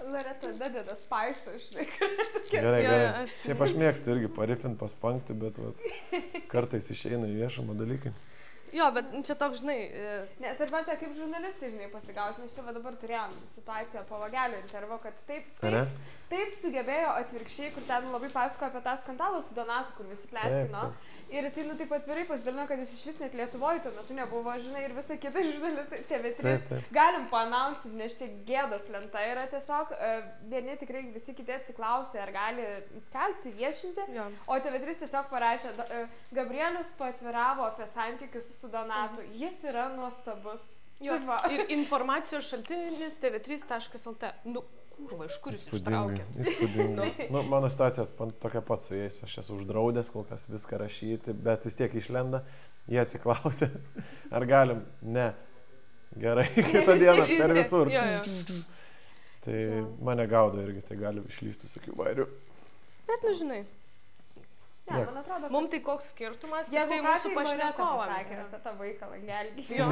Loreta, dadeda spaisą, žinai. Gerai, Jo, gerai. aš tai- Šiaip aš mėgstu irgi parifint, paspankti, bet kartais išeina į viešumą dalykai. Jo, bet čia toks, žinai, Nes svarbiausia, kaip žurnalistai, žinai, pasigaus, mes čia va dabar turėjom situaciją po Vagelio intervo, kad taip sugebėjo atvirkščiai, kur ten labai pasakojo apie tą skandalą su Donatu, kur visi pletkino. Ir jisai, nu, taip atvirai pasidalino, kad jis iš vis net Lietuvoje tuo metu nebuvo, žinai, ir visa kita žurnalistai, TV3. Galim paannouncinti, nes čia gėdos lenta yra tiesiog, vieni tikrai visi kiti atsiklausė, ar gali skelbti, viešinti, jo. o TV3 tiesiog parašė, Gabrielius paatviravo apie santykius su Donatu, jis yra nuostabus. Jo. Tai va. Ir informacijos šaltinis tv3.lt. Nu, kurva, iš kur jis Įspūdingai. ištraukė? Įspūdingai. Nu, mano situacija tokia pat su jais, aš esu uždraudęs kol kas viską rašyti, bet vis tiek išlenda, jie atsiklausė, ar galim, ne, gerai, kitą dieną per visur. Jo, jo. Tai mane gaudo irgi, tai gali išlystų tokių vairių. Bet, nu, žinai, Ne, man atrodo, kad... mums tai koks skirtumas, Jeigu tai ką, mūsų tai Loreta pašnekovą. pasakė apie tą vaiką langelį. Jo.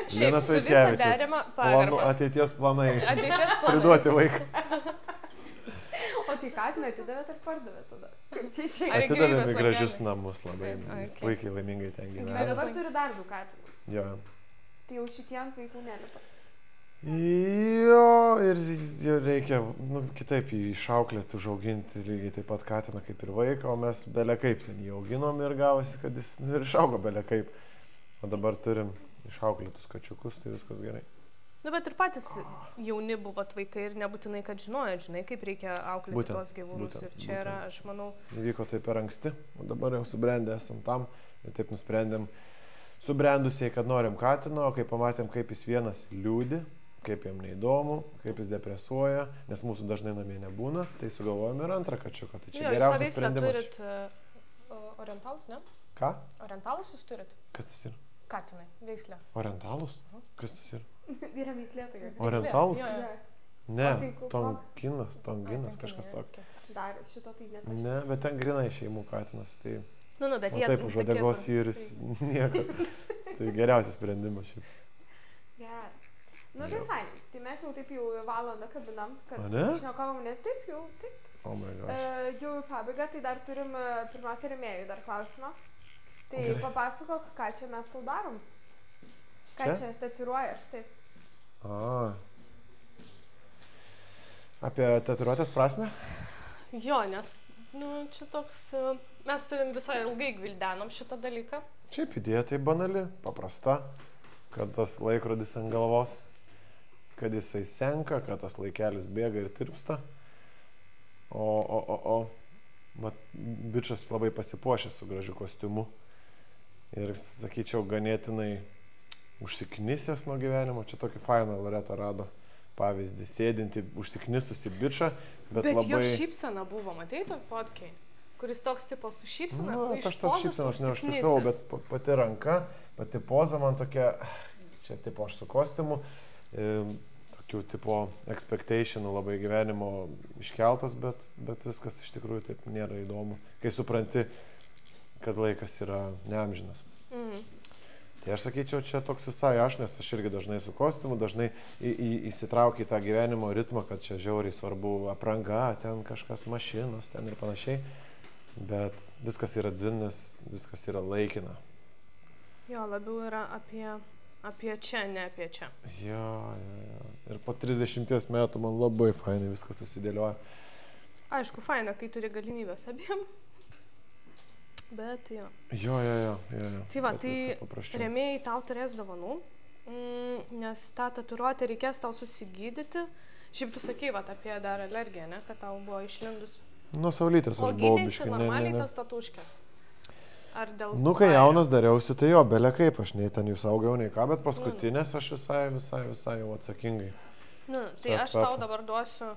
Šiaip, Linas su visa Vaitkevičius, derima planų, pagarba. ateities planai, Ateities planai. priduoti vaiką. O tai katiną atidavėt ar pardavėt tada? Kaip čia Ar išėjo? į Atidavėme gyvybės gražius langelį? namus labai, Ai, jis okei. puikiai laimingai ten Bet gyvena. dabar turi dar du katinus. Jo. Tai jau šitie ant vaikų nelipa. Jo, ir jo reikia, nu, kitaip jį išauklėti, užauginti lygiai taip pat katiną kaip ir vaiką, o mes belekaip ten jį auginom ir gavosi, kad jis ir išaugo belekaip. O dabar turim išauklėtus kačiukus, tai viskas gerai. Nu, bet ir patys jauni buvot vaikai ir nebūtinai, kad žinojot, žinai, kaip reikia auklėti Būtent, tuos gyvūnus. būtent, Ir čia yra, aš manau, Įvyko tai per anksti, o dabar jau subrendę esam tam ir taip nusprendėm subrendusiai, kad norim katino, o kai pamatėm, kaip jis vienas liūdi, kaip jam neįdomu, kaip jis depresuoja, nes mūsų dažnai namie nebūna, tai sugalvojom ir antrą kačiuką. Tai čia jo, jūs tą geriausias veislę sprendimas. turit orientalus, ne? Ką? Orientalus jūs turit? Kas tas yra? Katinai, veislę. Orientalus? Kas tas yra? Yra vyslė tokia. Orientalus? Jo, jo. Ne, O tai ko- tonginas, kažkas tokio. Dar šito tai net. Ne, bet ten grinai šeimų katinas, tai... Nu, bet O jie... taip, už uodegos tokie- įris nieko. Tai geriausias sprendimas šiaip. Gerai. Nu tai fain. Tai mes jau taip jau valandą kabinam, kad O ne? šnekovom ne taip jau, taip. Oh my gosh. Jau į pabaigą, tai dar turim pirmiausia rėmėjų dar klausimą. Tai Gerai. papasakok, ką čia mes tau darom. Ką Čia? čia tatuiruojas, taip. A. Apie tatuiruotės prasme? Jo, nes, nu, čia toks... Mes tavim visai ilgai gvildenom šitą dalyką. Šiaip idėja tai banali, paprasta, kad tas laikrodis ant galvos, kad jisai senka, kad tas laikelis bėga ir tirpsta. Mat, bičas labai pasipuošęs su gražiu kostiumu. Ir, sakyčiau, ganėtinai užsiknisęs nuo gyvenimo. Čia tokį fainą Loreta rado pavyzdį. Sėdinti, užsiknisusi bičą, bet Bet labai... jo šypsena buvo, matei to fotkiai? Kuris toks tipo su šypsena, Na, iš aš tas pozos šypsenos užsiknisęs. neužfiksavau, bet pati ranka, pati poza man tokia, čia tipo aš su kostiumu, tokių tipo expectationų labai gyvenimo iškeltas, bet viskas iš tikrųjų taip nėra įdomu, kai supranti, kad laikas yra neamžinas. Mhm. Tai aš sakyčiau, čia toks visai aš, nes aš irgi dažnai su kostiumu, dažnai įsitraukiu į tą gyvenimo ritmą, kad čia žiauriai svarbu apranga, ten kažkas mašinos, ten ir panašiai. Bet viskas yra dzinnas, viskas yra laikina. Jo, labiau yra apie čia, ne apie čia. Jo. Ir po 30 metų man labai fainai viskas susidėlioja. Aišku, faina, kai turi galimybės abiem. Bet jo. Jo. Tai va, Bet tai viskas paprasčiau. rėmėjai tau turės dovanų, nes tą tatuiruotę reikės tau susigydyti. Šiaip tu sakei, va, apie dar alergiją, ne, kad tau buvo išlindus. Nuo saulytės O aš buvau gydėsi biškai. normaliai tas tatuškės? Ar dėl... Nu, kai jaunas dariausi, tai jo, belia kaip, aš nei ten jų saugiau, nei ką, bet paskutinės aš visai jau atsakingai. Nu, tai aš tau dabar duosiu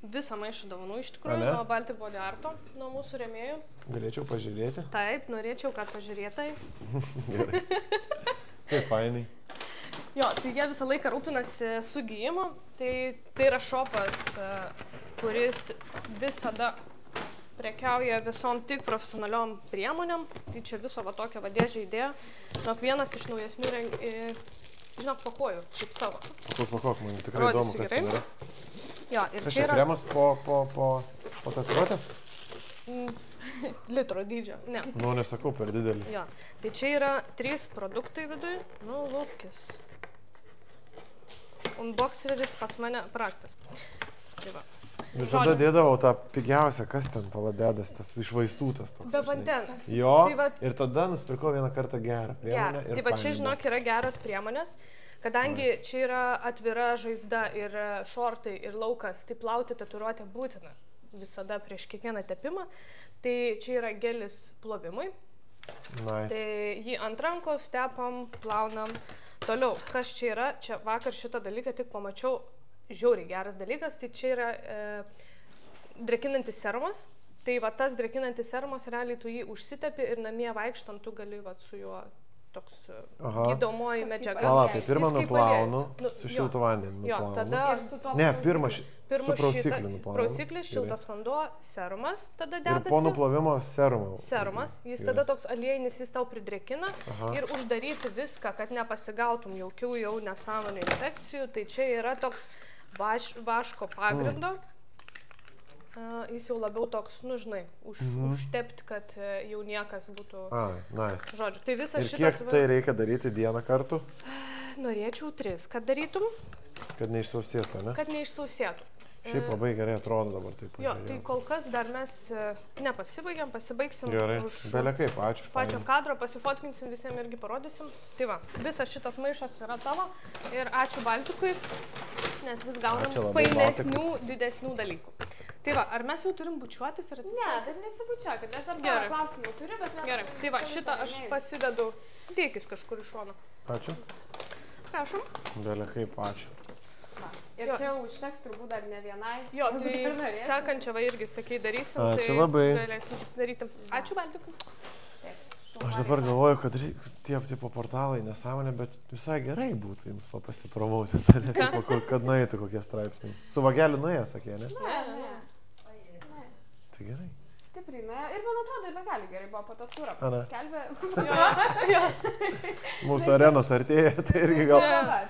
visą maišą dovanų iš tikrųjų, nuo Baltic Body Arto, nuo mūsų rėmėjų. Galėčiau pažiūrėti? Taip, norėčiau, kad pažiūrėtai. Gerai. Kaip fainai. Jo, tai jie visą laiką rūpinasi sugyjimu, tai yra šopas, kuris visada prekiauja visom tik profesionaliom priemonėm. Tai čia viso va tokia vadėžė idėja. Žinok, vienas iš naujesnių žinok, pakuoju, kaip savo. Pakok, man tikrai įdomu, kas ten yra. Jo, ir Kas čia yra... kremas po tatuiruotės? Litro dydžio, ne. Nu, nesakau, per didelis. Jo, tai čia yra 3 produktai viduj. Nu, lūkis. Unboxeris pas mane prastas. Tai va. Visada dėdavau tą pigiausią, kas ten paladėdas, tas išvaistūtas toks. Be vandenas. Jo, tai va, ir tada nusipirkau vieną kartą gerą priemonę. tai va čia, žinok, yra geros priemonės, kadangi čia yra atvira žaizda ir šortai ir laukas, tai plauti tatuiruotę būtina visada prieš kiekvieną tepimą. Tai čia yra gelis plovimui. Nice. Tai jį ant rankos tepam, plaunam. Toliau, kas čia yra, čia vakar šitą dalyką tik pamačiau, žiauriai geras dalykas, tai čia yra drekinantis serumas. Tai va tas drekinantis serumas, realiai tu jį užsitepi ir namie vaikštant tu gali va su juo toks gydomoji medžiaga. Pala, tai pirmą Jis kaip nuplaunu, aliejus. su šiltu vandeniu Jo, nuplaunu. tada Ir su tuo Ne, prausikliu. su prausikliu nuplaunu. Prausiklis, šiltas vanduo, serumas, tada Ir dedasi. po nuplovimo serumą. Serumas, jis tada toks aliejinis, jis tau pridrėkina ir uždaryti viską, kad nepasigautum jokių jau nesąmonių infekcijų. Tai čia yra toks vaško pagrindo. Jis jau labiau toks, nu žinai, užtepti, kad jau niekas būtų... Ai, nice. Žodžiu, tai visas Ir šitas... kiek tai reikia daryti dieną kartu, Norėčiau 3, kad darytum, kad neišsausėtų, ne? kad neišsausėtų. Šiaip labai gerai atrodo dabar taip. Jo, tai kol kas dar mes pasibaigsim. Gerai, už belia kaip, ačiū. pačio kadro, pasifotkinsim, visiems irgi parodysim. Tai va, visas šitas maišas yra tavo ir ačiū Baltikui, nes vis Ačiū gaunam labai fainesnių, didesnių dalykų. Tai va, ar mes jau turim bučiuotis ir Ne, atsisveikinti? dar nesibučiuokit, aš dar Gerai. porą klausimų turiu, bet mes... Gerai, tai va, šitą aš pasidedu, dėkis kažkur iš šono. Ačiū. Prašom. Belia kaip, ačiū. Ir Jo. čia užteks turbūt dar ne vienai. Jo, jeigu tai dar norėsit. sekančią va irgi sakei darysim, Ačiū tai labai. galėsim pasidaryti. Ačiū Baltikui. Taip, Aš dabar galvoju, kad tie tipo portalai nesąmonė, bet visai gerai būtų jums pasipromauti, kad nueitų kokie straipsniai. Su vageliu nuėjo, sakė, ne? Ne. Tai gerai. Stipriai, na ir man atrodo, ir negali gerai buvo po to turą Ana. pasiskelbė. Jo. Mūsų arenos artėja, tai irgi gal...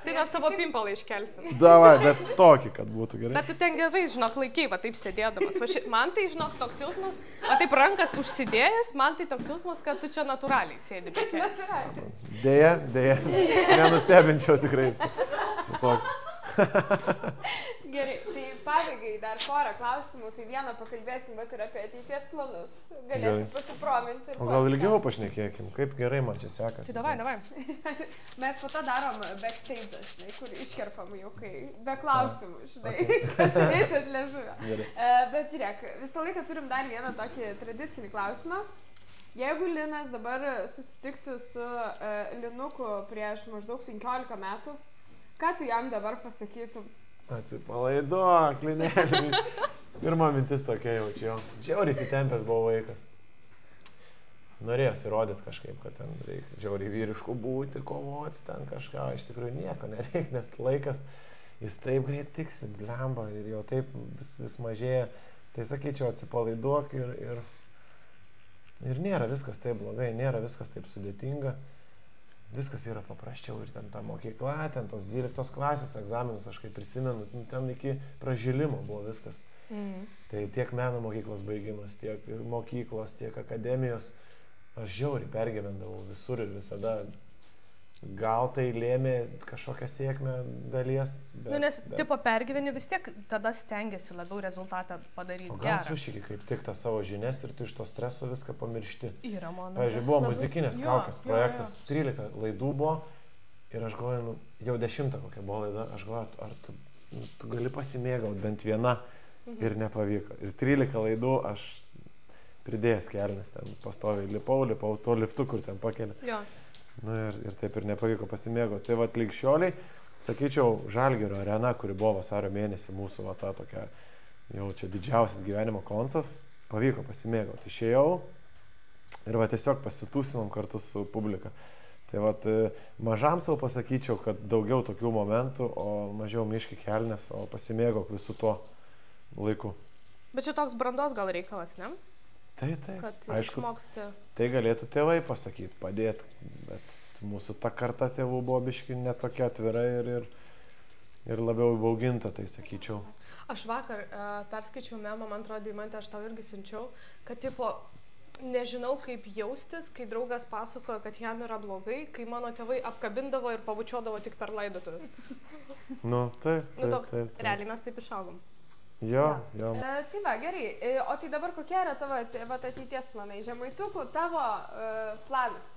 Tai mes tavo pimpalą iškelsim. Davai, bet tokį, kad būtų gerai. Bet tu ten gerai, žinok, laikai, va taip sėdėdamas. Man tai, žinok, toks jausmas, va taip rankas užsidėjęs, man tai toks jausmas, kad tu čia natūraliai sėdi. Natūraliai. Deja, nenustebinčiau tikrai su tokiu. Gerai, tai pabaigai dar porą klausimų, tai vieną pakalbėsim, bet ir apie ateities planus. Galėsim Gerai. pasiprominti. O gal ilgiau pašnekėkim, kaip gerai man čia sekasi. Tai davai. Mes po to darom backstage, žinai, kur iškerpam jau, kai be klausimų, žinai, kas turėsit liežuvę. Gerai. Bet žiūrėk, visą laiką turim dar vieną tokį tradicinį klausimą. Jeigu Linas dabar susitiktų su Linuku prieš maždaug 15 metų, ką tu jam dabar pasakytum? Atsipalaiduok, Linėlį. Pirma mintis tokia jaučiu. Žiauriai įsitempęs buvo vaikas. Norėjęs įrodyti kažkaip, kad ten reikia žiauriai vyriškų būti, kovoti ten kažką. Iš tikrųjų nieko nereikia, nes laikas jis taip greit tiksi, blemba ir jau taip vis mažėja. Tai sakyčiau, atsipalaiduok ir nėra viskas taip blogai, nėra viskas taip sudėtinga. Viskas yra paprasčiau ir ten ta mokykla, ten tos 12 klasės egzaminus, aš kaip prisimenu, ten iki pražilimo buvo viskas. Tai tiek meno mokyklos baigimas, tiek mokyklos, tiek akademijos, aš žiauriai pergyvendavau visur ir visada. Gal tai lėmė kažkokią sėkmę dalies, bet... Nes tipo pergyveni vis tiek tada stengiasi labiau rezultatą padaryti. O gal sušyki kaip tik tą savo žinias ir tu iš to streso viską pamiršti. Yra mano. Pavyzdžiui, buvo muzikinės kaukės projektas, 13 laidų buvo ir aš galvoju, jau 10 kokia buvo laida, aš galvoju, ar tu gali pasimėgauti bent vieną ir nepavyko. Ir 13 laidų aš pridėjęs kelnes, ten pastoviai lipau tuo liftu, kur ten pakeli. Jo. Nu ir taip ir nepavyko pasimėgauti. Tai vat lyg šioliai, sakyčiau, Žalgirio arena, kuri buvo vasario mėnesį mūsų va ta tokia, jau čia didžiausias gyvenimo koncas, pavyko pasimėgauti. Išėjau ir va tiesiog pasitūsinom kartu su publika. Tai vat mažam savo pasakyčiau, kad daugiau tokių momentų, o mažiau miški kelnes, o pasimėgauk visų tuo laiku. Bet čia toks brandos gal reikalas, ne? Tai, kad aišku, išmoksti. tai galėtų tėvai pasakyti, padėti, bet mūsų ta karta tėvų buvo biški netokia atvira ir labiau įbauginta, tai sakyčiau. Aš vakar perskaičiau memą, man atrodo, Deimantė, aš tau irgi siunčiau, kad tipo, nežinau kaip jaustis, kai draugas pasakojo, kad jam yra blogai, kai mano tėvai apkabindavo ir pabučiodavo tik per laidotuvės. Nu, taip. Nu, toks, realiai mes taip išaugom. Jo. Tai va, gerai. O tai dabar kokie yra tavo ateities planai? Žemaitukų tavo planas?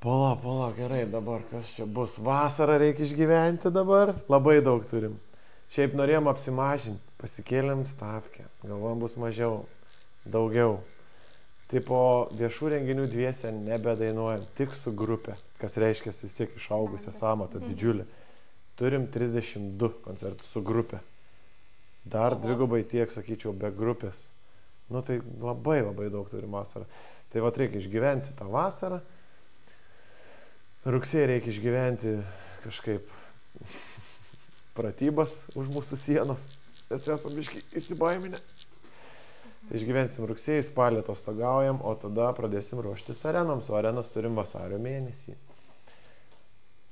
Pala, gerai, dabar kas čia bus? Vasarą reikia išgyventi dabar. Labai daug turim. Šiaip norėjom apsimažinti, pasikėlėm stavkę. Galvom bus mažiau, daugiau. Tipo viešų renginių dviese nebedainuojam, tik su grupė. Kas reiškia vis tiek išaugusią sąmatą didžiulį. Turim 32 koncertus su grupė. Dar dvigubai tiek, sakyčiau, be grupės. Nu tai labai daug turim vasarą. Tai va reikia išgyventi tą vasarą. Rugsėjį reikia išgyventi kažkaip pratybas už mūsų sienos. Mes esam biški įsibaiminę. Tai išgyvensim rugsėjį, spalį atostogaujam, o tada pradėsim ruoštis arenoms. O arenas turim vasario mėnesį.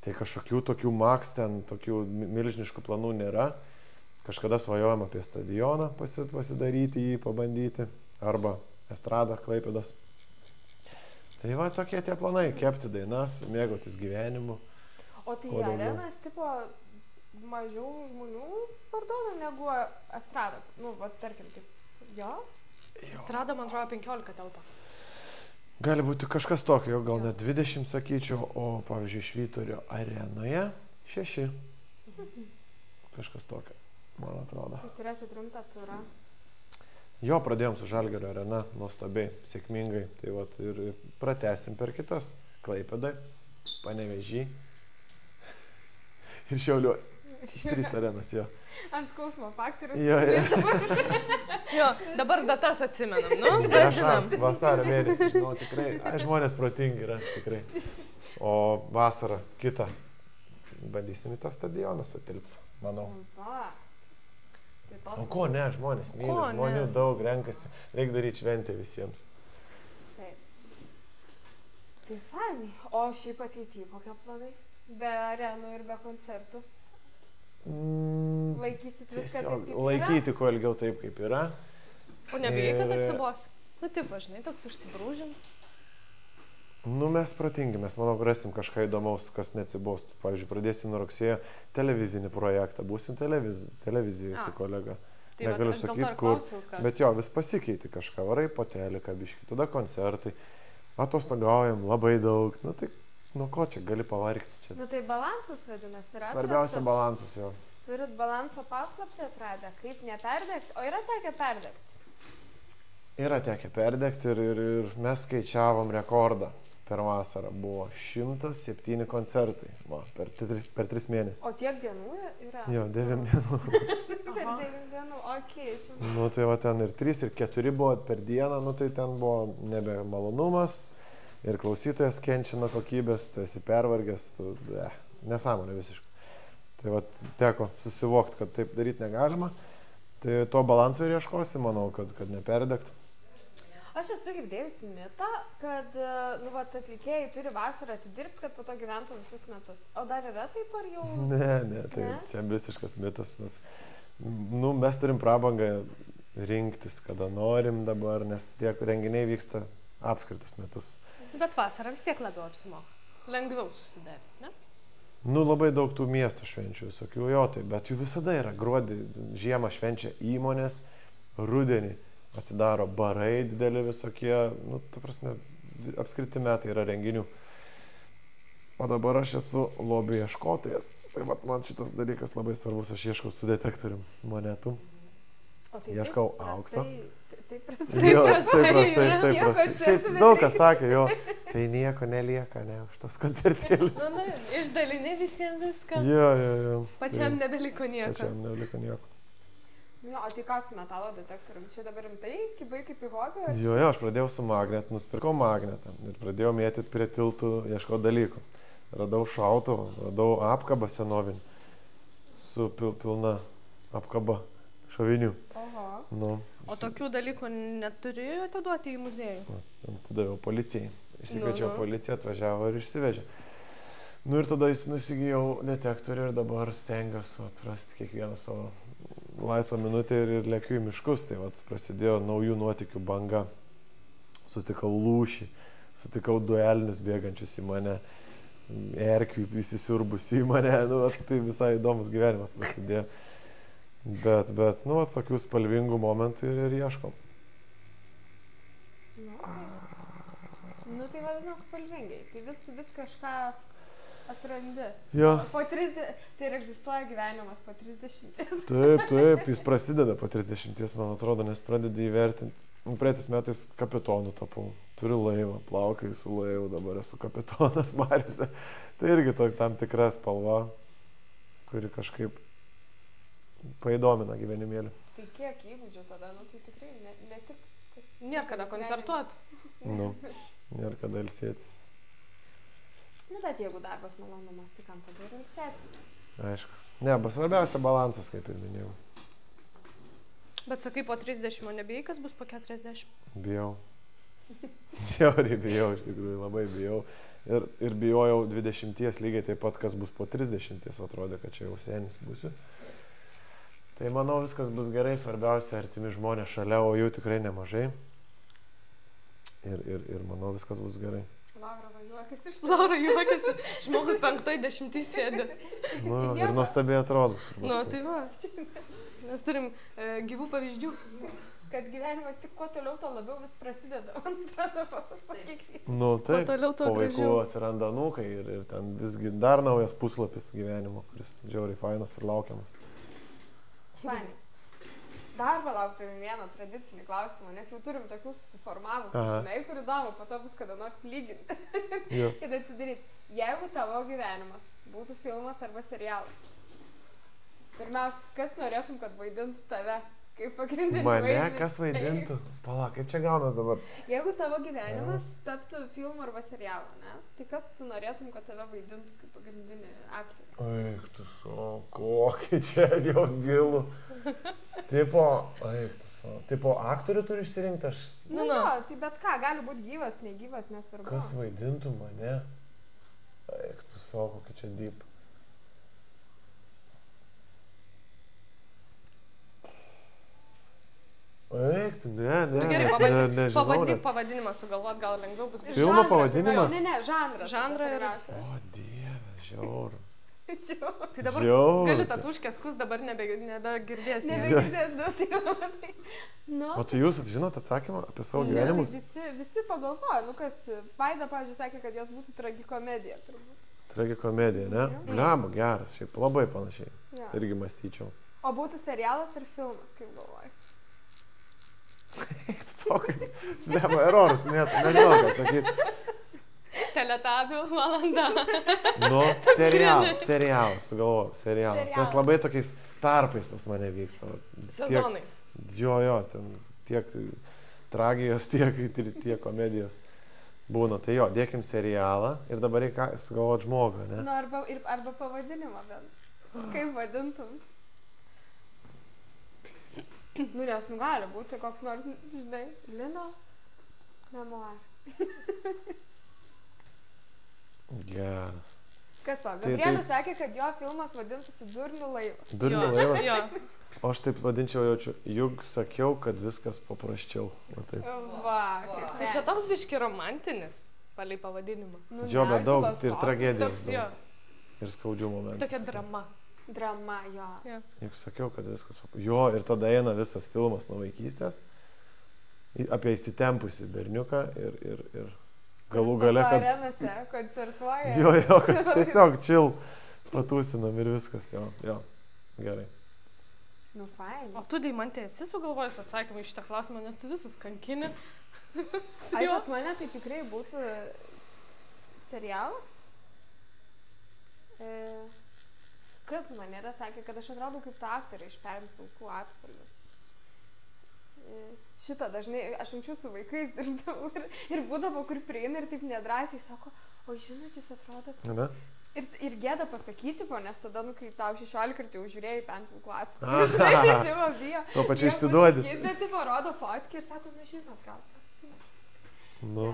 Tai kažkokių tokių maks ten, tokių milžiniškų planų nėra. Kažkada svajojam apie stadioną pasidaryti jį, pabandyti. Arba estradą Klaipėdos. Tai va tokie tie planai, kepti dainas, mėgautis gyvenimu. O tai arenas tipo mažiau žmonių parduoda negu estrada? Nu, va tarkim, taip. Jo? Estrada, man atrodo, 15 telpa. Gali būti kažkas tokio, gal net 20 sakyčiau, o pavyzdžiui Švyturio arenoje 6. Kažkas tokio, man atrodo. Tai turėsit rimtą turą. Jo, pradėjom su Žalgirio arena, nuostabiai, sėkmingai. Tai vat ir pratęsim per kitas. Klaipėdoj, Panevėžy ir Šiauliuos. 3 arenas, jo. Ant skausmo faktorius. Jo, dabar datas atsimenam, nu? Nežinam, vasario mėnesį, žinau, tikrai. Žmonės protingi yra, tikrai. O vasarą kitą. Bandysim į tą stadioną sutilpti, manau. O ko ne, žmonės myli, žmonių daug renkasi, reikia daryti šventę visiems. Taip. Tai fani. O šiaip ateityje kokie planai? Be arenų ir be koncertų? Laikysit viską taip, kaip yra? Laikyti kuo ilgiau taip, kaip yra. O nebijai, kad atsibos? Nu taip, žinai, toks užsibrūžins. Nu, mes protingi, mes manau, rasim kažką įdomaus, kas neatsibostų. Pavyzdžiui, pradėsim nuo rugsėjo televizinį projektą, būsim televizijoje su kolega. Tai negaliu sakyti, kur. Bet jo, vis pasikeiti kažką, varai po teliką, biški, tada koncertai. Atostogaujam labai daug. Nu, tai nuo ko čia gali pavargti čia? Nu, tai balansas vadinasi, yra. Svarbiausia balansas, jo. Turit balanso paslaptį atradę, kaip neperdegti, o yra tekę perdegti? Yra tekę perdegti ir mes skaičiavom rekordą. Per vasarą buvo 107 koncertai, per 3 mėnesius. O tiek dienų yra? Jo, 9 dienų. Per 9 dienų, okei. Nu tai va ten ir 3, ir 4 buvo per dieną, nu tai ten buvo nebe malonumas ir klausytojas kenčia nuo kokybės, tu esi pervargęs, nesąmonė visiškai. Tai va teko susivokti, kad taip daryti negalima, tai to balanso ir ieškosi, manau, kad neperdegtų. Aš esu girdėjusi mitą, kad atlikėjai turi vasarą atidirbti, kad po to gyventų visus metus. O dar yra taip ar jau? Ne, tai čia visiškas mitas. Mes turim prabangą rinktis, kada norim dabar, nes tiek renginiai vyksta apskritus metus. Bet vasarą vis tiek labiau apsimoka. Lengviau susidaryti, ne? Nu, labai daug tų miestų švenčių visokių, jo, tai, bet jų visada yra. Gruodį, žiemą švenčia įmonės, rudenį atsidaro barai dideli visokie, nu, ta prasme, apskriti metai yra renginių. O dabar aš esu lobių ieškotojas. Tai vat, man šitas dalykas labai svarbus, aš ieškau su detektorium monetų. O tai ieškau aukso. Taip prastai. Jo, taip prastai. Šiaip daug kas sakė, jo, tai nieko nelieka, ne, už tos koncertėlius. Na, išdalinė visiems viską. Jo. Pačiam nebeliko nieko. Pačiam nebeliko nieko. Jo, o tai ką su metalo detektorium? Čia dabar rimtai, kibai kaip į hobį? Jo, aš pradėjau su magnetu, nusipirkau magnetą ir pradėjau mėtyti prie tiltų, ieškoti dalykų. Radau šautuvą, radau apkabą senovinį su pilna apkaba šovinių. Oho. Nu, O tokių dalykų neturi atiduoti į muziejų? Tada jau policijai. Išsikviečiau Nu. policiją, atvažiavo ir išsivežė. Nu ir tada nusigijau detektorių ir dabar stengiuosi atrasti kiekvieną savo laisvą minutę ir lėkiu į miškus. Tai vat prasidėjo naujų nuotykių banga. Sutikau lūšį, sutikau du elnius bėgančius į mane, erkių įsisiurbusi į mane. Nu, vat, tai visai įdomus gyvenimas prasidėjo. Bet, nu, vat, tokių spalvingų momentų ir ieškom. Nu tai vadinasi spalvingai, tai vis kažką atrandi. Jo. Po 30, tai ir egzistuoja gyvenimas po 30. Taip, jis prasideda po 30, man atrodo, nes pradedi įvertinti. Praeitais metais kapitonu tapau, turiu laivą, plaukiai su laivu, dabar esu kapitonas mariuose. Tai irgi tam tikra spalva, kuri kažkaip paįdomina gyvenimėlį. Tai kiek įgūdžių tada, nu tai tikrai ne tik tas... Nėra kada koncertuot. Nu, nėra kada ilsėtis. Nu bet jeigu darbas malonumas, tai kam tada ir ilsėtis? Aišku. Ne, svarbiausia balansas, kaip ir minėjau. Bet sakai, po 30, o nebijai, kas bus po 40? Bijau. Žiauriai bijau, iš tikrųjų, labai bijau. Ir bijojau 20 lygiai taip pat, kas bus po 30, atrodė, kad čia jau senis būsiu. Tai manau, viskas bus gerai, svarbiausia, artimi žmonės šalia, o jų tikrai nemažai. Ir manau, viskas bus gerai. Laura juokiasi iš Laura juokiasi, žmogus 50 sėdi. Nu, ir nuostabiai atrodo. Nu, tai va. Mes turim gyvų pavyzdžių. Kad gyvenimas tik kuo toliau, to labiau vis prasideda. Man atrodo, Nu, taip, toliau, to po vaikų gražiau. atsiranda anūkai ir ten visgi dar naujas puslapis gyvenimo, kuris žiauriai fainas ir laukiamas. Fani. Dar palauktume vieną tradicinį klausimą, nes jau turim tokių susiformavusių, Aha. žinai, kur įdomu, po to bus kada nors lyginti. Jo. Kad atsidaryti. Jeigu tavo gyvenimas būtų filmas arba serialas, pirmiausia, kas norėtum, kad vaidintų tave? Kaip pagrindinį Mane vaidmenį? kas vaidintų? Pala, kaip čia gaunas dabar? Jeigu tavo gyvenimas taptų filmu arba serialu, ne? Tai kas tu norėtum, kad tave vaidintų kaip pagrindinį aktorių? Eik, tu so, kokį čia jau gilų. Tipo, aktorių turi išsirinkti, aš... Nu, jo, tai bet ką, gali būti gyvas, negyvas, nesvarbu. Kas vaidintų mane? Eik, tu so, kokį čia deep. Eik, tu, ne, Gerai, nežinau. pabandyk pavadinimą sugalvot, gal lengviau bus. Filmo pavadinimas? Ne, žanras. Žanrą ir- O, dieve, žiauru. Tai dabar Žiauru galiu čia. tatuškės, kus dabar nebegirdės. Nebegirdėjau, tai matai. Nu. O tai jūs žinot atsakymą apie savo Ne, gyvenimus? tai visi pagalvoja, nu kas, Vaida, pavyzdžiui, sakė, kad jos būtų tragikomedija, turbūt. Tragikomedija, ne? Jo. Bliamba, geras, šiaip labai panašiai. Ja. Irgi mąstyčiau. O būtų serialas ir filmas, kaip galvoji? Bliamba, erorus, nežinau, ką sakyti. Teletabių valanda. Nu, serialas, sugalvojau, serialas. Nes labai tokiais tarpais pas mane vyksta. Sezonais. Jo, ten tiek tragijos, tiek komedijos būna. Tai jo, dėkim serialą ir dabar reikia sugalvoti žmogą, ne? Nu, arba pavadinimą bent. Kaip vadintum? Nu, nes nu gali būti koks nors, žinai, Lino memoir. Geras. Kas pa? Tai- Gabrielius sakė, kad jo filmas vadintųsi Durnių laivas. Durnių laivas? Jo. O aš taip vadinčiau, jaučiu, juk sakiau, kad viskas paprasčiau. Va taip. Va, kaip Tai čia toks biški romantinis, palei pavadinimą. Nu, Jo, ne, bet daug ir filosofija. tragedijos. Toks jo, Ir skaudžių momentų. tokia drama. Drama, jo. Juk sakiau, kad viskas paprasčiau. Jo, ir tada eina visas filmas nuo vaikystės. Apie įsitempusi berniuką ir galų gale, kad... Arenose koncertuoja. Jo, kad tiesiog chill patūsinam ir viskas. Jo, gerai. Nu, fain. O tu, Deimantė, esi sugalvojus atsakymą į šitą klausimą, nes tu visus kankini. Ai, pas mane tai tikrai būtų serialas. Kas man yra sakė, kad aš atrodau kaip ta aktorė iš Perpilkų atspalvių. Šitą dažnai, aš anksčiau su vaikais dirbdavau ir būdavo, kur prieina ir taip nedrąsiai sako, o žinot, jūs atrodot. Ne? Ir gėda pasakyti, nes tada, kai tau 16 kartų jau žiūrėjai pentų klasę. Aha. Žinai, tai jau bijo. Tuo pačiu išsiduodi. Bet tai parodo fotkę ir sako, žinot, gal. Nu.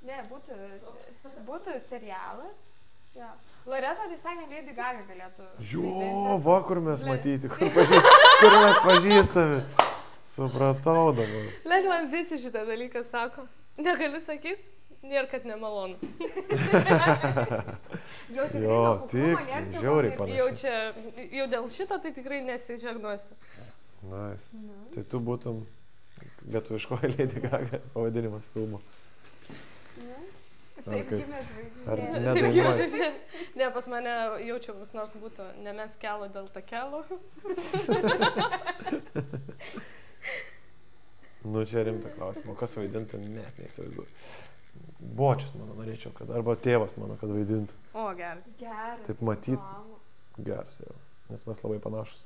Ne, būtų serialas. Ja. Loreta visai ne Lady Gaga galėtų. Jo, va, kur mes matyti, kur mes pažįstami. Supratau dabar. Led man visi šitą dalyką sako. Negaliu sakyti, nėra, kad nemalonu. Jo, tiksliai, žiauriai panašiai. Jau dėl šito tai tikrai nesižegnuosiu. Nice. Tai tu būtum lietuviškoji Lady Gaga pavadinimas filmo. Taip gimė žvaigždė. Ar Taip nedainuoji? jaučiuosi. Ne, pas mane jaučiu, kas nors būtų, ne mes kelo dėl takelų. Nu, čia rimta klausimą. Kas vaidintų? Net neįsivaizduoju. Bočius, mano, norėčiau, kad. Arba tėvas, mano, kad vaidintų. O, geras. Geras. Taip matyt. Geras jau. Nes mes labai panašus.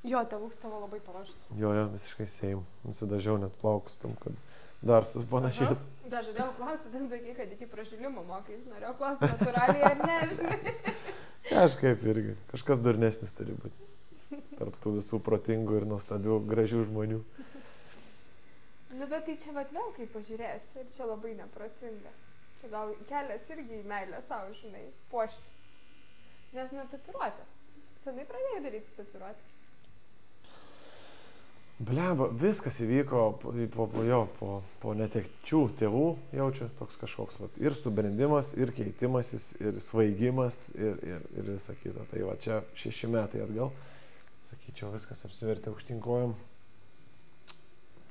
Jo, tėvuks tavo labai panašus. Jo, visiškai sėjim. Nusidažiau net plaukus tam, kad dar panašiai. Dar žadėjau klausti, ten sakai, kad iki pražilimo mokais. Norėjau klausti natūraliai ar ne, žinai. Kažkaip irgi. Kažkas durnesnis turi būti. Tarp tų visų protingų ir nuostabių, gražių žmonių. Nu, bet tai čia vat vėl kaip pažiūrėsi. Ir čia labai neprotinga. Čia gal kelias irgi į meilę savo, žinai, puošti. Nes nu ir tatuiruotės. Senai pradėjai daryti tatuiruotės. Blemba, viskas įvyko po netekčių tėvų, jaučiu, toks kažkoks, ir subrendimas, ir keitimasis, ir svaigimas, ir visa kita. Tai va, čia 6 metai atgal, sakyčiau, viskas apsivertė aukštinkojom.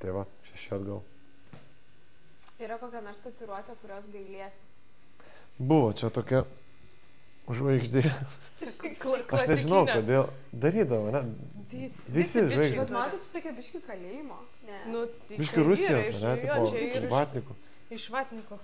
Tai va, 6 atgal. Yra kokia nors tatuiruotė, kurios gailies. Buvo čia tokia žvaigždė. Aš nežinau, kodėl darydavo, ne? Visi žvaigždė. Bet matot, čia tokia biški kalėjimo. Nu, biški Rusijos, ne? Tipo, vatnikų. Iš vatnikų.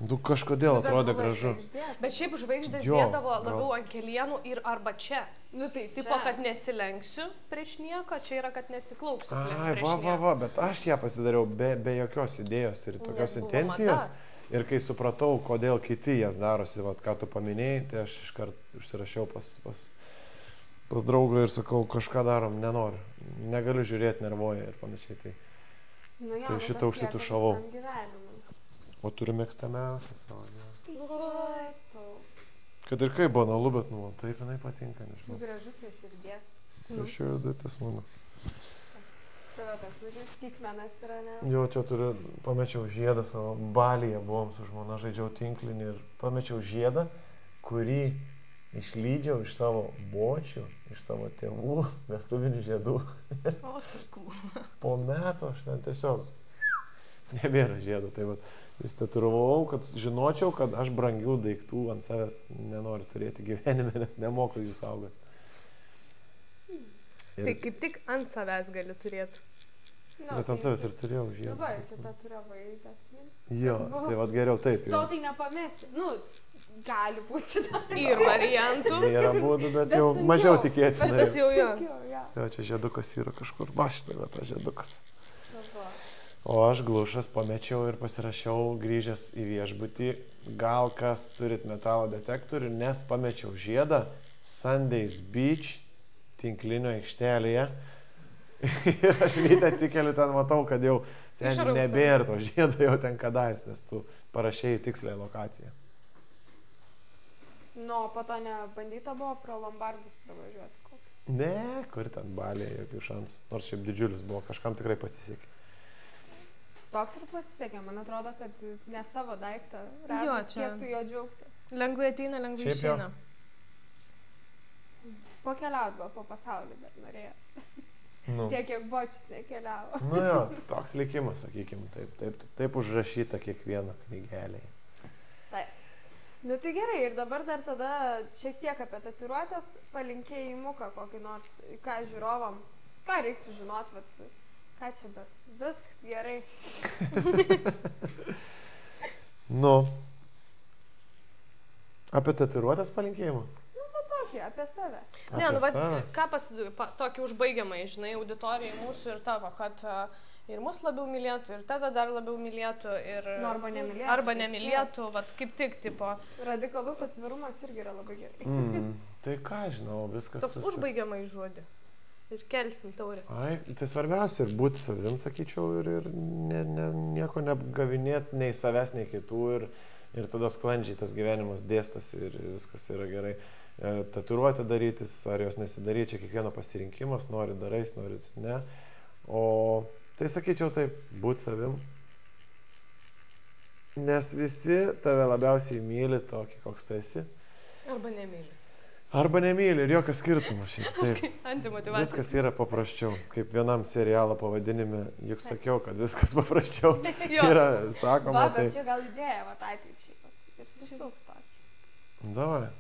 Du kažkodėl atrodė gražu. Bet šiaip žvaigždės dėdavo labiau ant kelienų ir arba čia. Nu tai tipo, kad nesilenksiu prieš nieką, čia yra, kad nesiklauksiu prieš nieką. Va, bet aš ją pasidariau be jokios idėjos ir tokios intencijos. Ir kai supratau, kodėl kiti jas darosi, vat, ką tu paminėjai, tai aš iškart užsirašiau pas draugą ir sakau, kažką darom, nenoriu. Negaliu žiūrėti, nervuoja ir panašiai. Tai šitą užsitušavau. O turiu mėgstamiausią savo. Kad ir kaip banalu, bet nu, taip jinai patinka, nežinau. Gražu prie širdies. Prie širdis mano. Tave toks visas tikmenas yra, ne? Jo, čia pamečiau žiedą savo balyje, buvom su žmona, žaidžiau tinklinį ir pamečiau žiedą, kurį išlydžiau iš savo bočių, iš savo tėvų, vestuvinių žiedų. Po metų aš ten tiesiog nebėra žiedo. Tai vat, vis tatuiravau, kad žinočiau, kad aš brangių daiktų ant savęs nenoriu turėti gyvenime, nes nemoku jų saugoti. Tai kaip tik ant savęs gali turėti. Bet ant savęs ir turėjau žiedą. Dabar esi tatuiravai, atsimins. Jo, tai vat geriau taip. To tai nepamesi. Nu, gali būti šitą. Ir variantų. Nėra būdų, bet jau mažiau tikėtis. Šitas jau jo. Jo, čia žiedukas yra kažkur. Va, šitą vietą žiedukas. O aš glušas pamečiau ir pasirašiau grįžęs į viešbutį. Gal kas turit metalo detektorių, nes pamečiau žiedą Sundays Beach tinklinio aikštelėje. Ir aš ryte atsikeliu, ten matau, kad jau nebėra to žiedo, jau ten kadais, nes tu parašėjai tikslę lokaciją. Nu, po to nebandyta buvo pro Lombardus pravažiuoti kokius. Ne, kur ten Balėje, jokių šansų. Nors šiaip didžiulis buvo, kažkam tikrai pasisekė. Toks ir pasisekė, man atrodo, kad ne savo daiktą radus, kiek tu jo džiaugsies. Lengvai ateina, lengvai išeina. Pakeliaut gal po pasaulį dar norėjo. Nu. Tiek, kiek bočius nekeliavo. Nu jo, toks likimas, sakykime, taip užrašyta kiekviena knygelėje. Taip. Nu tai gerai, ir dabar dar tada šiek tiek apie tatuiruotės palinkėjimuką kokį nors, ką žiūrovam, ką reiktų žinot, vat, ką čia, bet viskas gerai. Nu, apie tatuiruotės palinkėjimą? Apie save. Ne, nu, ką tokį užbaigiamai, žinai, auditorijai mūsų ir tavo, kad ir mus labiau mylėtų, ir tave dar labiau mylėtų, ir... Nu, arba nemylėtų. Arba nemylėtų, vat kaip tik, tipo... Radikalus atvirumas irgi yra labai gerai. Tai ką, žinau, viskas... Toks užbaigiamai žodį. Ir kelsim taurės. Ai, tai svarbiausia ir būti savim, sakyčiau, ir nieko negavinėti nei savęs, nei kitų, ir tada sklandžiai tas gyvenimas dėstasi ir viskas yra gerai. Tatuiruotę darytis, ar jos nesidaryti, čia kiekvieno pasirinkimas, nori darais, nori ne. O tai sakyčiau taip, būti savim, nes visi tave labiausiai myli tokį, koks tu esi. Arba nemyli. Arba nemyli ir jokio skirtumo šiaip. Taip. Antimotyvacija. Viskas yra paprasčiau. Kaip vienam serialo pavadinime, juk sakiau, kad viskas paprasčiau yra, sakoma. Bet čia gal idėja, va, ateičiai. Ir susuk tokį. Davai.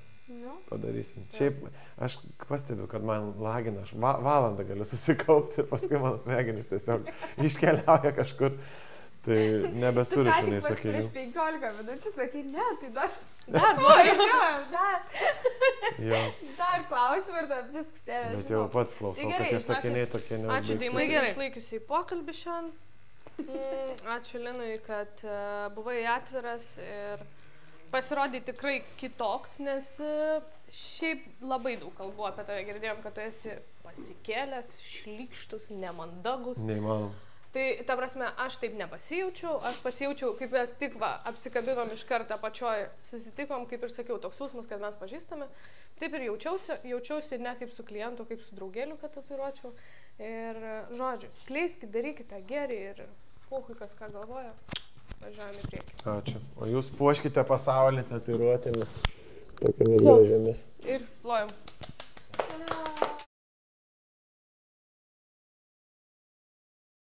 Padarysim. Šiaip aš pastebiu, kad man lagina, aš valandą galiu susikaupti ir paskui mano smegenys tiesiog iškeliauja kažkur. Tai nebesurišu nei sakinių. Prieš 15 minučių sakai, ne, tai dar noriu. Dar klausimą ir tada viskas tėvė. Bet jau pats klausau, kad tie sakiniai tokie neužbaigti. Ačiū Deimai, gerai išlaikiusiai pokalbį šiandien. Ačiū Linui, kad buvai atviras ir pasirodė tikrai kitoks, nes šiaip labai daug kalbų apie tave girdėjom, kad tu esi pasikėlęs, šlykštus, nemandagus. Neįmanoma. Tai, ta prasme, aš taip nepasijaučiau, aš pasijaučiau, kaip mes tik apsikabinom iš karto pačioj, susitikom, kaip ir sakiau, toks jausmas, kad mes pažįstame. Taip ir jaučiausi ne kaip su klientu, kaip su draugėliu, kad tatuiruočiau. Ir, žodžiu, skleiskit, darykite gerį ir puhui, kas ką galvoja. Važiuojame į priekį. Ačiū. O jūs puoškite pasaulį tatuiruotėmis, tokiamis gražiamis. Ir plojam.